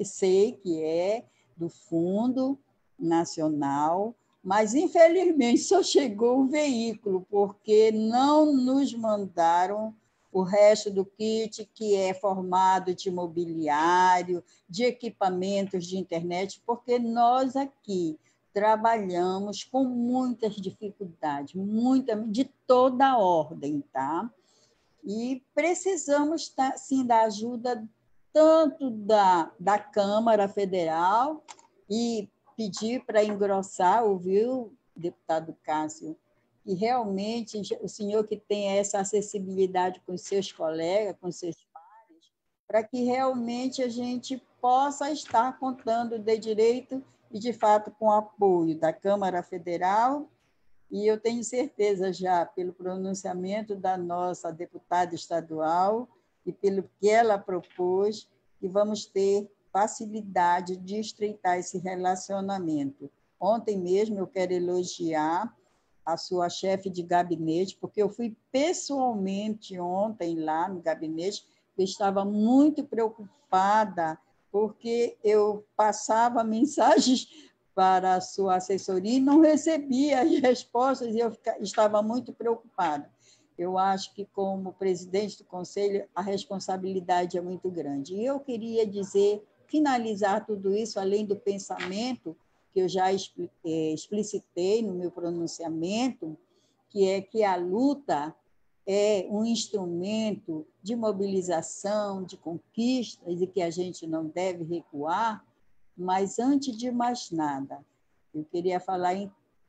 sei que é do Fundo Nacional, mas, infelizmente, só chegou o veículo, porque não nos mandaram o resto do kit, que é formado de mobiliário, de equipamentos de internet, porque nós aqui trabalhamos com muitas dificuldades, de toda a ordem, tá? E precisamos, sim, da ajuda tanto da Câmara Federal e pedir para engrossar, ouviu, deputado Cássio, que realmente o senhor que tem essa acessibilidade com os seus colegas, com os seus pares, para que realmente a gente possa estar contando de direito e, de fato, com o apoio da Câmara Federal, e eu tenho certeza já, pelo pronunciamento da nossa deputada estadual e pelo que ela propôs, que vamos ter facilidade de estreitar esse relacionamento. Ontem mesmo eu quero elogiar a sua chefe de gabinete, porque eu fui pessoalmente ontem lá no gabinete, eu estava muito preocupada, porque eu passava mensagens para a sua assessoria e não recebia as respostas, e eu estava muito preocupada. Eu acho que, como presidente do Conselho, a responsabilidade é muito grande. E eu queria finalizar tudo isso, além do pensamento que eu já explicitei no meu pronunciamento, que é que a luta é um instrumento de mobilização, de conquistas, e que a gente não deve recuar, mas, antes de mais nada, eu queria falar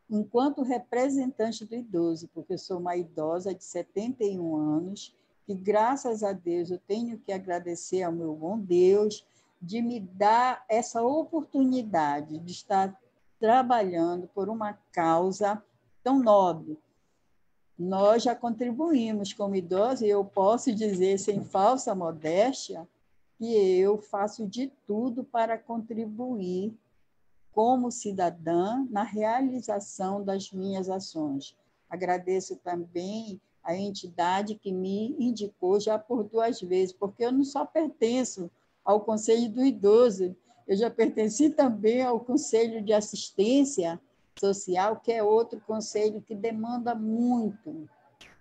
enquanto representante do idoso, porque eu sou uma idosa de 71 anos, e, graças a Deus, eu tenho que agradecer ao meu bom Deus de me dar essa oportunidade de estar trabalhando por uma causa tão nobre. Nós já contribuímos como idosos, e eu posso dizer, sem falsa modéstia, que eu faço de tudo para contribuir como cidadã na realização das minhas ações. Agradeço também a entidade que me indicou já por 2 vezes, porque eu não só pertenço ao Conselho do Idoso. Eu já pertenci também ao Conselho de Assistência Social, que é outro conselho que demanda muito.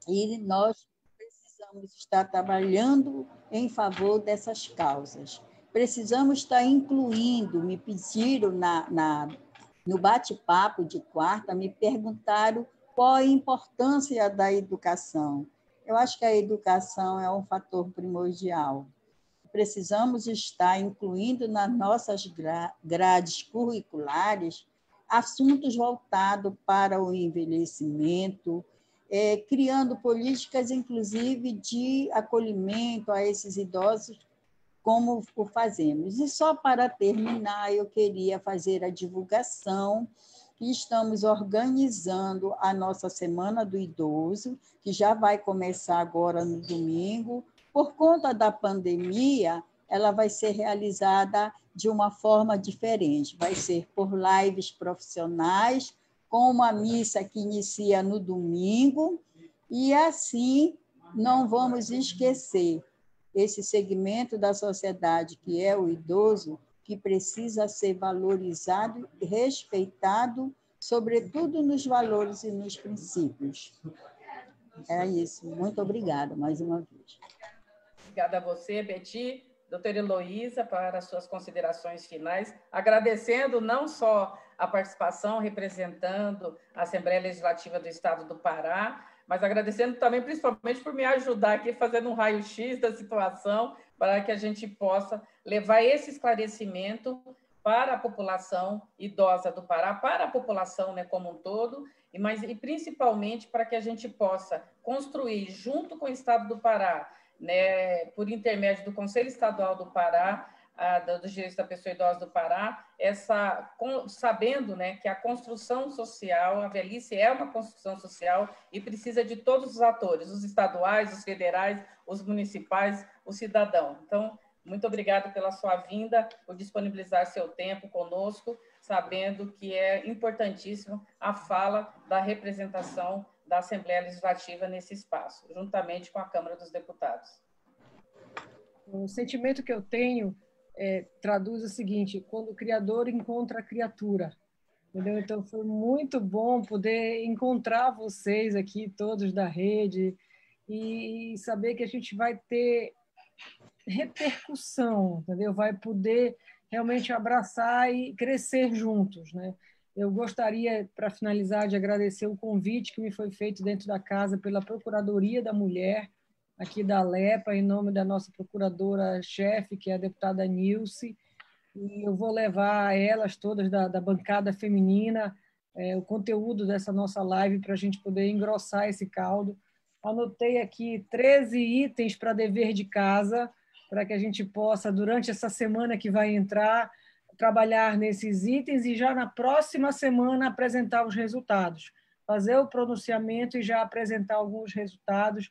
E nós precisamos estar trabalhando em favor dessas causas. Precisamos estar incluindo, me pediram no bate-papo de quarta, me perguntaram qual a importância da educação. Eu acho que a educação é um fator primordial. Precisamos estar incluindo nas nossas grades curriculares assuntos voltados para o envelhecimento, criando políticas, inclusive, de acolhimento a esses idosos, como o fazemos. E só para terminar, eu queria fazer a divulgação que estamos organizando a nossa Semana do Idoso, que já vai começar agora no domingo. Por conta da pandemia, ela vai ser realizada de uma forma diferente. Vai ser por lives profissionais, com uma missa que inicia no domingo, e assim não vamos esquecer esse segmento da sociedade que é o idoso, que precisa ser valorizado e respeitado, sobretudo nos valores e nos princípios. É isso. Muito obrigada mais uma vez. Obrigada a você, Beti. Doutora Heloísa, para as suas considerações finais, agradecendo não só a participação representando a Assembleia Legislativa do Estado do Pará, mas agradecendo também, principalmente, por me ajudar aqui fazendo um raio-x da situação, para que a gente possa levar esse esclarecimento para a população idosa do Pará, para a população, né, como um todo, e principalmente para que a gente possa construir, junto com o Estado do Pará, né, por intermédio do Conselho Estadual do Pará, dos Direitos da Pessoa Idosa do Pará, sabendo, né, que a construção social, a velhice é uma construção social e precisa de todos os atores, os estaduais, os federais, os municipais, o cidadão. Então, muito obrigada pela sua vinda, por disponibilizar seu tempo conosco, sabendo que é importantíssimo a fala da representação da Assembleia Legislativa nesse espaço, juntamente com a Câmara dos Deputados. O sentimento que eu tenho traduz o seguinte: quando o Criador encontra a criatura. Entendeu? Então, foi muito bom poder encontrar vocês aqui, todos da rede, e saber que a gente vai ter repercussão, entendeu? Vai poder realmente abraçar e crescer juntos, né? Eu gostaria, para finalizar, de agradecer o convite que me foi feito dentro da casa pela Procuradoria da Mulher, aqui da Alepa, em nome da nossa procuradora-chefe, que é a deputada Nilce, e eu vou levar a elas todas da bancada feminina o conteúdo dessa nossa live para a gente poder engrossar esse caldo. Anotei aqui 13 itens para dever de casa, para que a gente possa, durante essa semana que vai entrar, trabalhar nesses itens e já na próxima semana apresentar os resultados. Fazer o pronunciamento e já apresentar alguns resultados.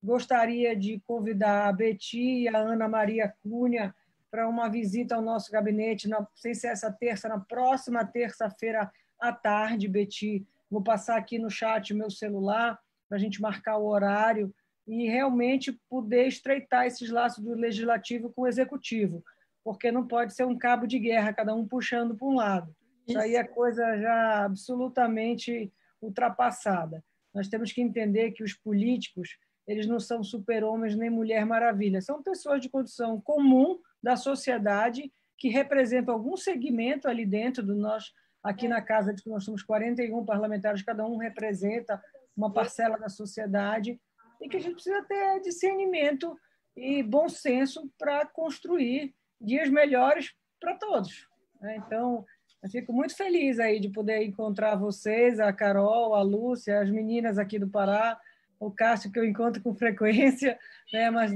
Gostaria de convidar a Beti e a Ana Maria Cunha para uma visita ao nosso gabinete, não sei se é essa terça, na próxima terça-feira à tarde, Beti. Vou passar aqui no chat o meu celular para a gente marcar o horário e realmente poder estreitar esses laços do legislativo com o executivo, porque não pode ser um cabo de guerra, cada um puxando para um lado. Isso aí é coisa já absolutamente ultrapassada. Nós temos que entender que os políticos, eles não são super-homens nem Mulher Maravilha, são pessoas de condição comum da sociedade que representam algum segmento ali dentro do nós, aqui na casa de que nós somos 41 parlamentares, cada um representa uma parcela da sociedade, e que a gente precisa ter discernimento e bom senso para construir dias melhores para todos. Então, eu fico muito feliz aí de poder encontrar vocês, a Carol, a Lúcia, as meninas aqui do Pará, o Cássio, que eu encontro com frequência, né, mas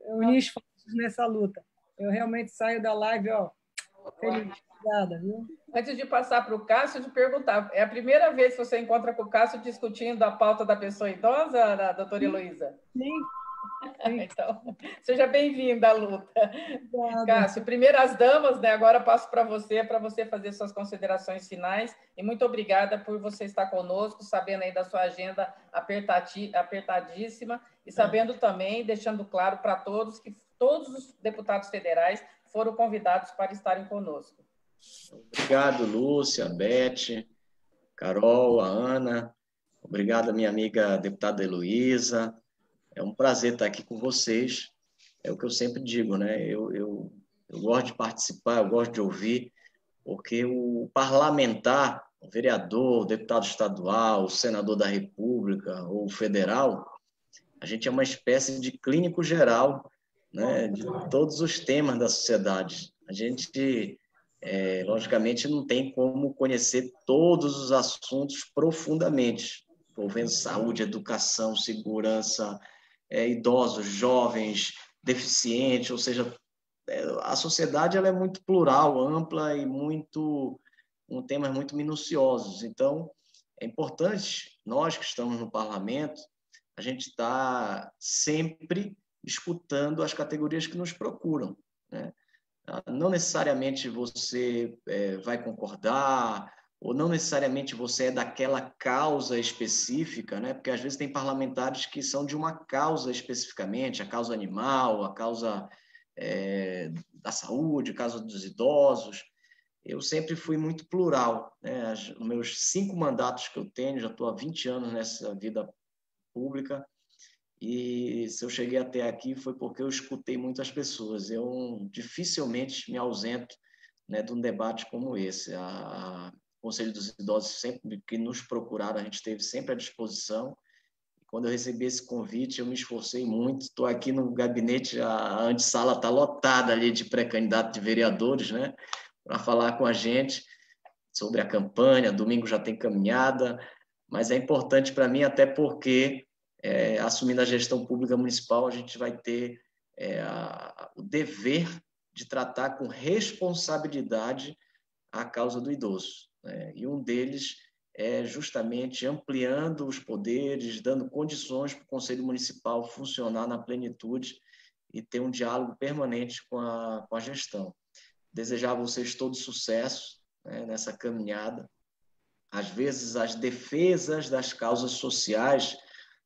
unir esforços nessa luta. Eu realmente saio da live, feliz. Obrigada, viu? Antes de passar para o Cássio, de perguntar, é a primeira vez que você encontra com o Cássio discutindo a pauta da pessoa idosa, doutora Heloísa? Sim. Então, seja bem-vinda à luta. Obrigada. Cássio, primeiras damas, né? Agora passo para você fazer suas considerações finais, e muito obrigada por você estar conosco, sabendo aí da sua agenda apertadíssima, e sabendo também, deixando claro para todos que todos os deputados federais foram convidados para estarem conosco. Obrigado, Lúcia, Beth, Carol, a Ana. Obrigado, minha amiga deputada Heloísa. É um prazer estar aqui com vocês. É o que eu sempre digo, né? Eu gosto de participar, eu gosto de ouvir, porque o parlamentar, o vereador, o deputado estadual, o senador da República ou federal, a gente é uma espécie de clínico geral, né, de todos os temas da sociedade. A gente, logicamente, não tem como conhecer todos os assuntos profundamente, envolvendo saúde, educação, segurança, idosos, jovens, deficientes, ou seja, a sociedade ela é muito plural, ampla e com temas muito minuciosos. Então, é importante, nós que estamos no parlamento, a gente está sempre escutando as categorias que nos procuram, né? Não necessariamente você vai concordar, ou não necessariamente você é daquela causa específica, né? Porque às vezes tem parlamentares que são de uma causa especificamente, a causa animal, a causa da saúde, a causa dos idosos. Eu sempre fui muito plural, né? Os meus 5 mandatos que eu tenho, já estou há 20 anos nessa vida pública, e se eu cheguei até aqui foi porque eu escutei muitas pessoas. Eu dificilmente me ausento, né, de um debate como esse. O Conselho dos Idosos, sempre que nos procuraram, a gente esteve sempre à disposição. Quando eu recebi esse convite, eu me esforcei muito. Estou aqui no gabinete, a antessala está lotada ali de pré-candidato de vereadores, né, para falar com a gente sobre a campanha. Domingo já tem caminhada, mas é importante para mim até porque, assumindo a gestão pública municipal, a gente vai ter o dever de tratar com responsabilidade a causa do idoso, né? E um deles é justamente ampliando os poderes, dando condições para o Conselho Municipal funcionar na plenitude e ter um diálogo permanente com a gestão. Desejar a vocês todo sucesso, né, nessa caminhada. Às vezes, as defesas das causas sociais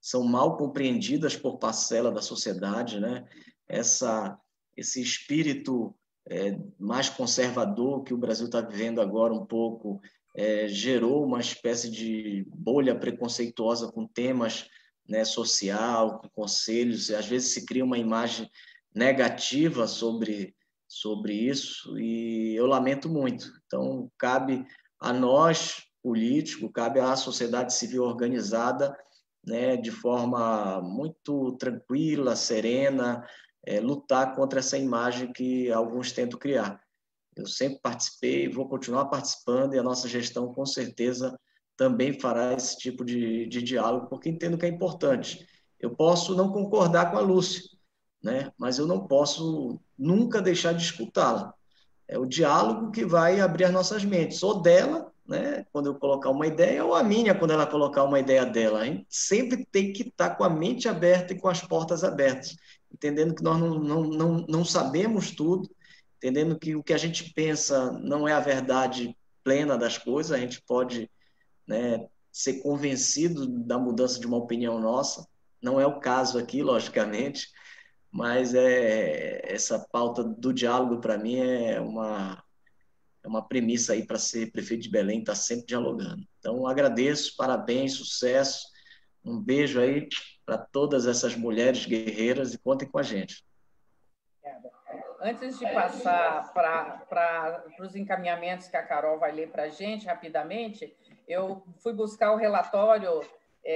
são mal compreendidas por parcela da sociedade, né? Esse espírito mais conservador que o Brasil está vivendo agora um pouco gerou uma espécie de bolha preconceituosa com temas, né, social, com conselhos, e às vezes se cria uma imagem negativa sobre isso, e eu lamento muito. Então, cabe a nós, políticos, cabe à sociedade civil organizada, né, de forma muito tranquila, serena, lutar contra essa imagem que alguns tentam criar. Eu sempre participei, vou continuar participando, e a nossa gestão, com certeza, também fará esse tipo de diálogo, porque entendo que é importante. Eu posso não concordar com a Lúcia, né, mas eu não posso nunca deixar de escutá-la. É o diálogo que vai abrir as nossas mentes, ou dela, né, quando eu colocar uma ideia, ou a minha, quando ela colocar uma ideia dela. A gente sempre tem que estar com a mente aberta e com as portas abertas, entendendo que nós não sabemos tudo, entendendo que o que a gente pensa não é a verdade plena das coisas. A gente pode, né, ser convencido da mudança de uma opinião nossa, não é o caso aqui, logicamente, mas essa pauta do diálogo, para mim, é uma premissa aí para ser prefeito de Belém, estar sempre dialogando. Então, agradeço, parabéns, sucesso, um beijo aí para todas essas mulheres guerreiras e contem com a gente. Antes de passar para os encaminhamentos que a Carol vai ler para a gente rapidamente, eu fui buscar o relatório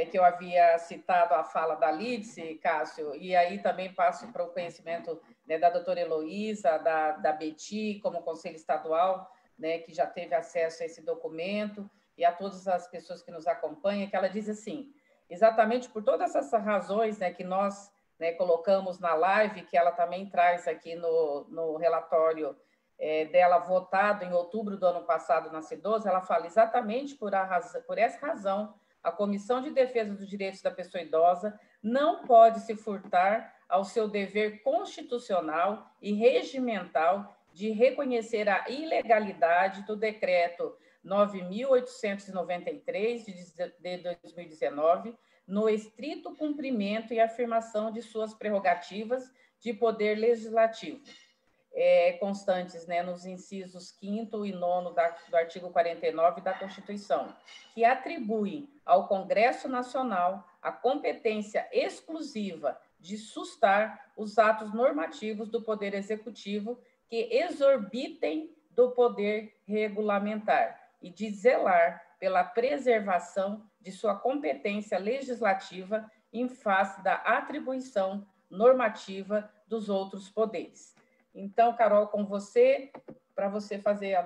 que eu havia citado a fala da Lídice, Cássio, e aí também passo para o conhecimento, né, da doutora Heloísa, da Beti, como Conselho Estadual, né, que já teve acesso a esse documento, e a todas as pessoas que nos acompanham, que ela diz assim, exatamente por todas essas razões, né, que nós, né, colocamos na live, que ela também traz aqui no relatório dela, votado em outubro do ano passado na C12, ela fala exatamente por essa razão, a Comissão de Defesa dos Direitos da Pessoa Idosa não pode se furtar ao seu dever constitucional e regimental de reconhecer a ilegalidade do decreto 9.893, de 2019, no estrito cumprimento e afirmação de suas prerrogativas de poder legislativo, constantes, né, nos incisos 5º e 9º do artigo 49 da Constituição, que atribuem ao Congresso Nacional a competência exclusiva de sustar os atos normativos do Poder Executivo que exorbitem do poder regulamentar e de zelar pela preservação de sua competência legislativa em face da atribuição normativa dos outros poderes. Então, Carol, com você, para você fazer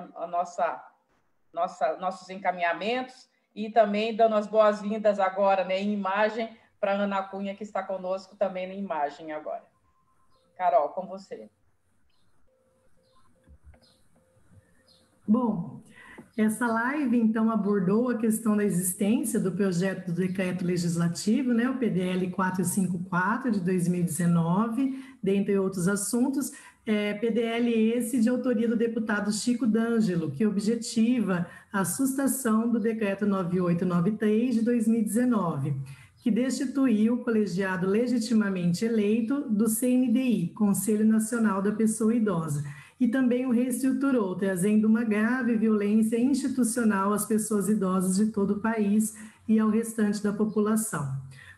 nossos encaminhamentos e também dando as boas-vindas agora, né, em imagem, para a Ana Cunha, que está conosco também na imagem agora. Carol, com você. Bom, essa live, então, abordou a questão da existência do projeto do decreto legislativo, né, o PDL 454 de 2019, dentre outros assuntos, PDL esse de autoria do deputado Chico D'Angelo, que objetiva a sustação do decreto 9893 de 2019, que destituiu o colegiado legitimamente eleito do CNDI, Conselho Nacional da Pessoa Idosa, e também o reestruturou, trazendo uma grave violência institucional às pessoas idosas de todo o país e ao restante da população.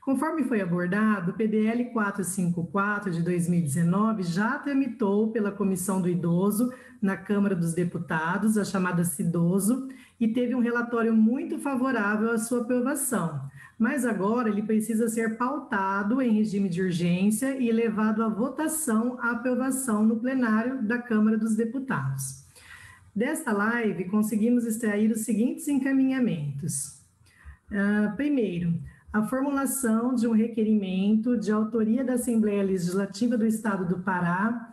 Conforme foi abordado, o PDL 454 de 2019 já tramitou pela Comissão do Idoso na Câmara dos Deputados, a chamada CIDOSO, e teve um relatório muito favorável à sua aprovação. Mas agora ele precisa ser pautado em regime de urgência e levado à votação à aprovação no plenário da Câmara dos Deputados. Desta live, conseguimos extrair os seguintes encaminhamentos. Primeiro, a formulação de um requerimento de autoria da Assembleia Legislativa do Estado do Pará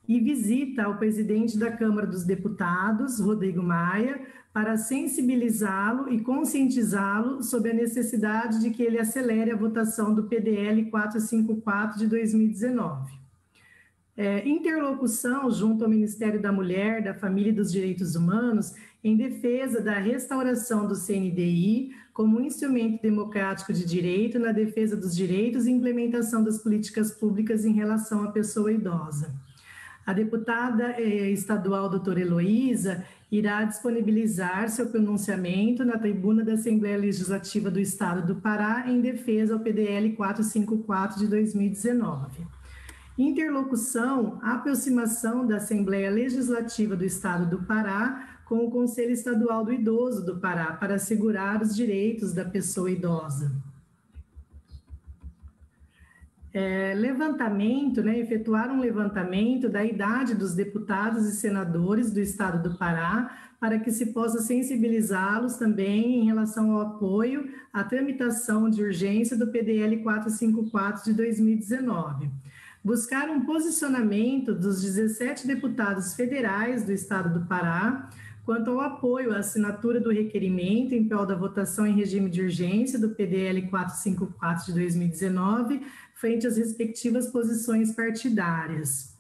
e visita ao presidente da Câmara dos Deputados, Rodrigo Maia, para sensibilizá-lo e conscientizá-lo sobre a necessidade de que ele acelere a votação do PDL 454 de 2019. Interlocução junto ao Ministério da Mulher, da Família e dos Direitos Humanos em defesa da restauração do CNDI como instrumento democrático de direito na defesa dos direitos e implementação das políticas públicas em relação à pessoa idosa. A deputada estadual doutora Heloísa irá disponibilizar seu pronunciamento na tribuna da Assembleia Legislativa do Estado do Pará em defesa ao PDL 454 de 2019. Interlocução, aproximação da Assembleia Legislativa do Estado do Pará com o Conselho Estadual do Idoso do Pará para assegurar os direitos da pessoa idosa. Efetuar um levantamento da idade dos deputados e senadores do Estado do Pará para que se possa sensibilizá-los também em relação ao apoio à tramitação de urgência do PDL 454 de 2019. Buscar um posicionamento dos 17 deputados federais do Estado do Pará quanto ao apoio à assinatura do requerimento em prol da votação em regime de urgência do PDL 454 de 2019, frente às respectivas posições partidárias.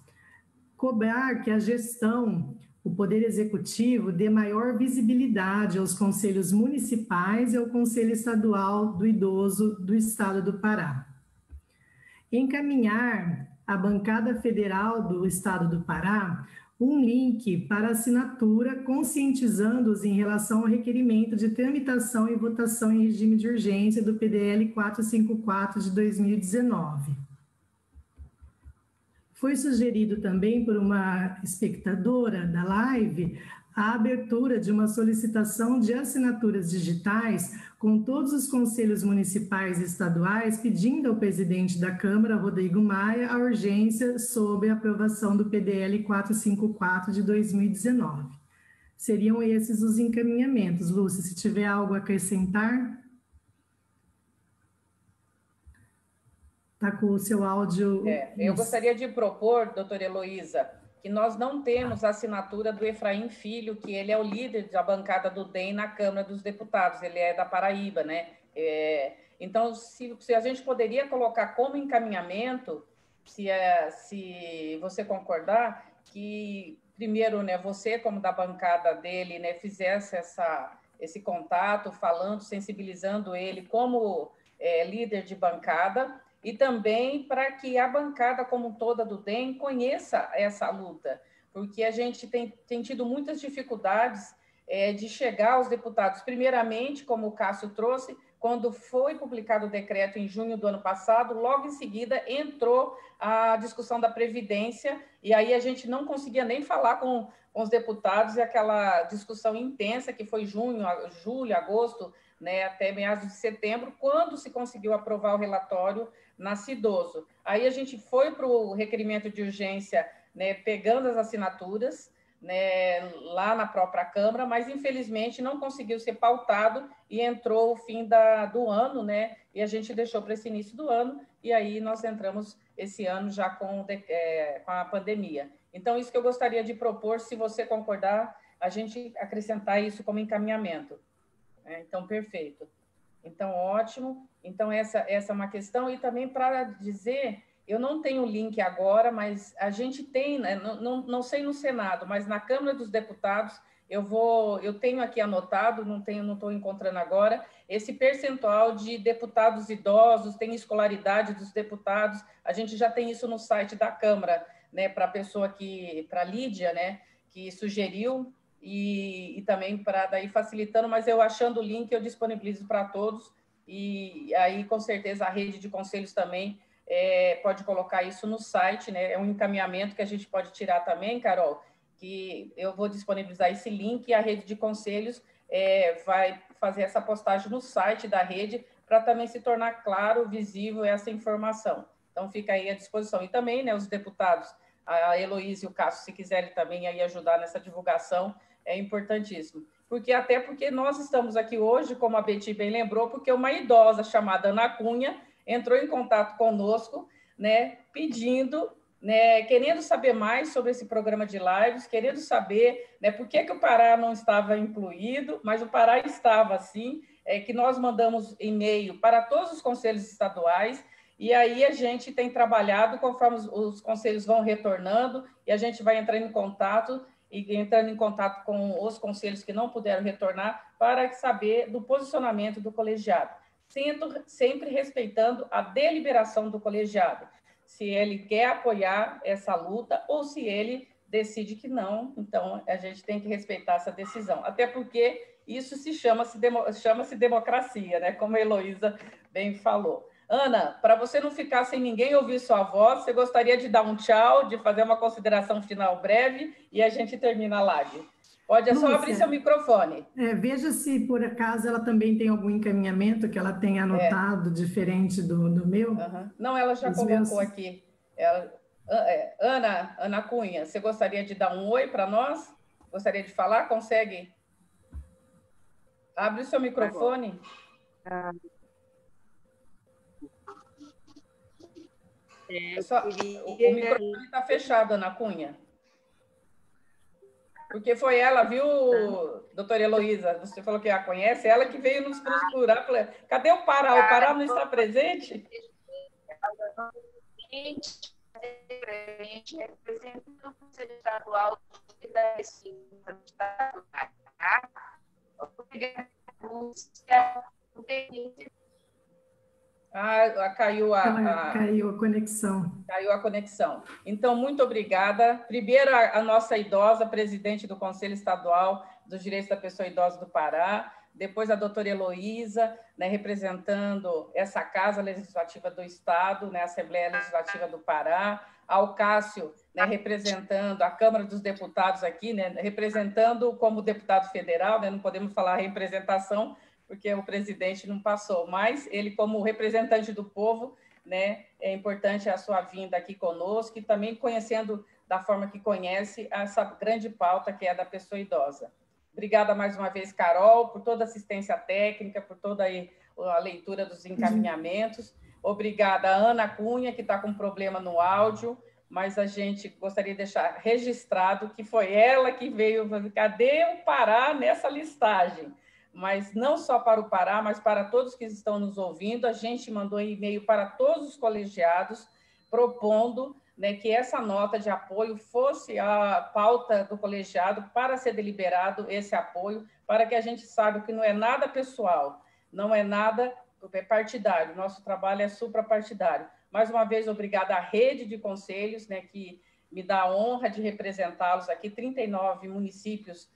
Cobrar que a gestão, o Poder Executivo, dê maior visibilidade aos conselhos municipais e ao Conselho Estadual do Idoso do Estado do Pará. Encaminhar à bancada federal do Estado do Pará um link para assinatura conscientizando-os em relação ao requerimento de tramitação e votação em regime de urgência do PDL 454 de 2019. Foi sugerido também por uma espectadora da live a abertura de uma solicitação de assinaturas digitais com todos os conselhos municipais e estaduais pedindo ao presidente da Câmara, Rodrigo Maia, a urgência sobre a aprovação do PDL 454 de 2019. Seriam esses os encaminhamentos. Lúcia, se tiver algo a acrescentar. Está com o seu áudio. Eu gostaria de propor, doutora Heloísa, que nós não temos a assinatura do Efraim Filho, que ele é o líder da bancada do DEM na Câmara dos Deputados, ele é da Paraíba, né? Então, se a gente poderia colocar como encaminhamento, se você concordar, que primeiro, né, você, como da bancada dele, né, fizesse esse contato, falando, sensibilizando ele como líder de bancada, e também para que a bancada como toda do DEM conheça essa luta, porque a gente tem tido muitas dificuldades de chegar aos deputados. Primeiramente, como o Cássio trouxe, quando foi publicado o decreto em junho do ano passado, logo em seguida entrou a discussão da Previdência, e aí a gente não conseguia nem falar com os deputados, e aquela discussão intensa que foi junho, julho, agosto, né, até meados de setembro, quando se conseguiu aprovar o relatório Nascidoso. Aí a gente foi para o requerimento de urgência, né, pegando as assinaturas, né, lá na própria Câmara, mas infelizmente não conseguiu ser pautado e entrou o fim do ano, né, e a gente deixou para esse início do ano, e aí nós entramos esse ano já com a pandemia. Então, isso que eu gostaria de propor, se você concordar, a gente acrescentar isso como encaminhamento. Então, perfeito. Então, ótimo. Então, essa é uma questão. E também para dizer, eu não tenho o link agora, mas a gente tem, né, não sei no Senado, mas na Câmara dos Deputados, eu tenho aqui anotado, não estou encontrando agora, esse percentual de deputados idosos, tem escolaridade dos deputados, a gente já tem isso no site da Câmara, né, para a pessoa para a Lídia, né, que sugeriu, e também para daí facilitando, mas eu achando o link eu disponibilizo para todos, e aí com certeza a rede de conselhos também pode colocar isso no site, né? É um encaminhamento que a gente pode tirar também, Carol, que eu vou disponibilizar esse link e a rede de conselhos vai fazer essa postagem no site da rede para também se tornar claro, visível essa informação. Então fica aí à disposição. E também, né, os deputados, a Heloísa e o Cássio, se quiserem também aí ajudar nessa divulgação, é importantíssimo. Até porque nós estamos aqui hoje, como a Betty bem lembrou, porque uma idosa chamada Ana Cunha entrou em contato conosco, né, pedindo, né, querendo saber mais sobre esse programa de lives, querendo saber, né, por que o Pará não estava incluído, mas o Pará estava, sim, que nós mandamos e-mail para todos os conselhos estaduais, e aí a gente tem trabalhado conforme os conselhos vão retornando, e a gente vai entrando em contato com os conselhos que não puderam retornar para saber do posicionamento do colegiado, sempre respeitando a deliberação do colegiado, se ele quer apoiar essa luta ou se ele decide que não, então a gente tem que respeitar essa decisão, até porque isso chama-se democracia, né? Como a Heloísa bem falou. Ana, para você não ficar sem ninguém ouvir sua voz, você gostaria de dar um tchau, de fazer uma consideração final breve e a gente termina a live. Pode só abrir seu microfone. Veja se por acaso ela também tem algum encaminhamento que ela tenha anotado diferente do meu. Uhum. Não, ela já colocou aqui. Ana Cunha, você gostaria de dar um oi para nós? Gostaria de falar? Consegue? Abre o seu microfone. O microfone está fechado, Ana Cunha. Porque foi ela, viu, doutora Heloísa? Você falou que a conhece, ela que veio nos procurar. Falei, cadê o Pará? O Pará não está presente? Representando o Conselho Estadual da Estado. Obrigada, Lúcia. Caiu a conexão. Caiu a conexão. Então, muito obrigada. Primeiro, a nossa idosa, presidente do Conselho Estadual dos Direitos da Pessoa Idosa do Pará. Depois, a doutora Heloísa, né, representando essa Casa Legislativa do Estado, né, a Assembleia Legislativa do Pará. Ao Cássio, né, representando a Câmara dos Deputados aqui, né, representando como deputado federal, né, não podemos falar representação, porque o presidente não passou, mas ele, como representante do povo, né, é importante a sua vinda aqui conosco e também conhecendo da forma que conhece essa grande pauta que é a da pessoa idosa. Obrigada mais uma vez, Carol, por toda a assistência técnica, por toda a leitura dos encaminhamentos. Obrigada, Ana Cunha, que está com problema no áudio, mas a gente gostaria de deixar registrado que foi ela que veio, cadê o Pará nessa listagem? Mas não só para o Pará, mas para todos que estão nos ouvindo, a gente mandou e-mail para todos os colegiados, propondo né, que essa nota de apoio fosse a pauta do colegiado para ser deliberado esse apoio, para que a gente saiba que não é nada pessoal, não é nada partidário, nosso trabalho é suprapartidário. Mais uma vez, obrigada à rede de conselhos, né, que me dá a honra de representá-los aqui, 39 municípios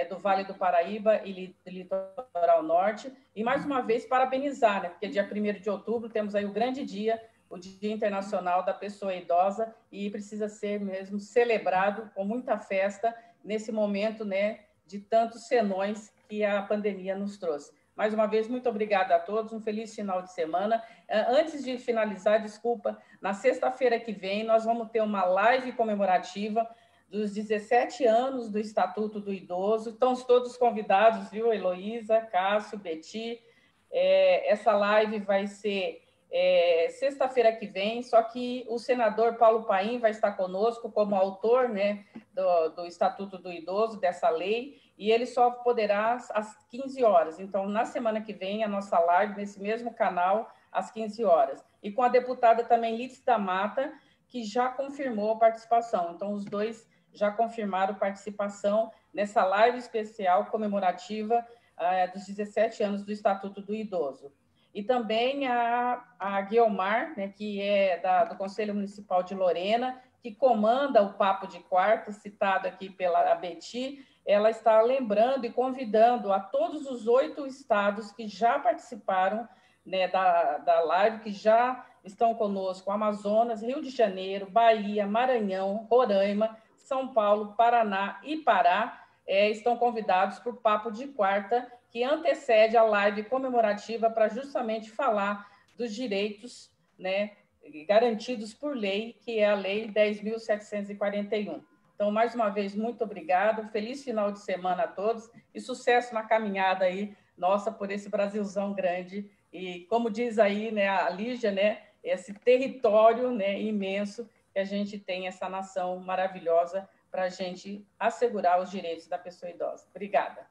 do Vale do Paraíba e do Litoral Norte, e mais uma vez parabenizar, né, porque dia 1º de outubro temos aí o grande dia, o Dia Internacional da Pessoa Idosa, e precisa ser mesmo celebrado com muita festa nesse momento, né, de tantos senões que a pandemia nos trouxe. Mais uma vez, muito obrigada a todos, um feliz final de semana. Antes de finalizar, desculpa, na sexta-feira que vem nós vamos ter uma live comemorativa dos 17 anos do Estatuto do Idoso. Estão todos convidados, viu, Heloísa, Cássio, Beti. Essa live vai ser sexta-feira que vem, só que o senador Paulo Paim vai estar conosco como autor, né, do Estatuto do Idoso, dessa lei, e ele só poderá às 15 horas. Então, na semana que vem, a nossa live, nesse mesmo canal, às 15 horas. E com a deputada também Lídice da Mata, que já confirmou a participação. Então, os dois já confirmaram participação nessa live especial comemorativa dos 17 anos do Estatuto do Idoso. E também a Guiomar, né, que é do Conselho Municipal de Lorena, que comanda o Papo de Quarto, citado aqui pela Beti, ela está lembrando e convidando a todos os 8 estados que já participaram, né, da live, que já estão conosco: Amazonas, Rio de Janeiro, Bahia, Maranhão, Roraima, São Paulo, Paraná e Pará, estão convidados para o Papo de Quarta, que antecede a live comemorativa para justamente falar dos direitos, né, garantidos por lei, que é a Lei 10.741. Então, mais uma vez, muito obrigado, feliz final de semana a todos e sucesso na caminhada aí, nossa, por esse Brasilzão grande. E, como diz aí, né, a Lígia, né, esse território, né, imenso que a gente tem, essa nação maravilhosa, para a gente assegurar os direitos da pessoa idosa. Obrigada.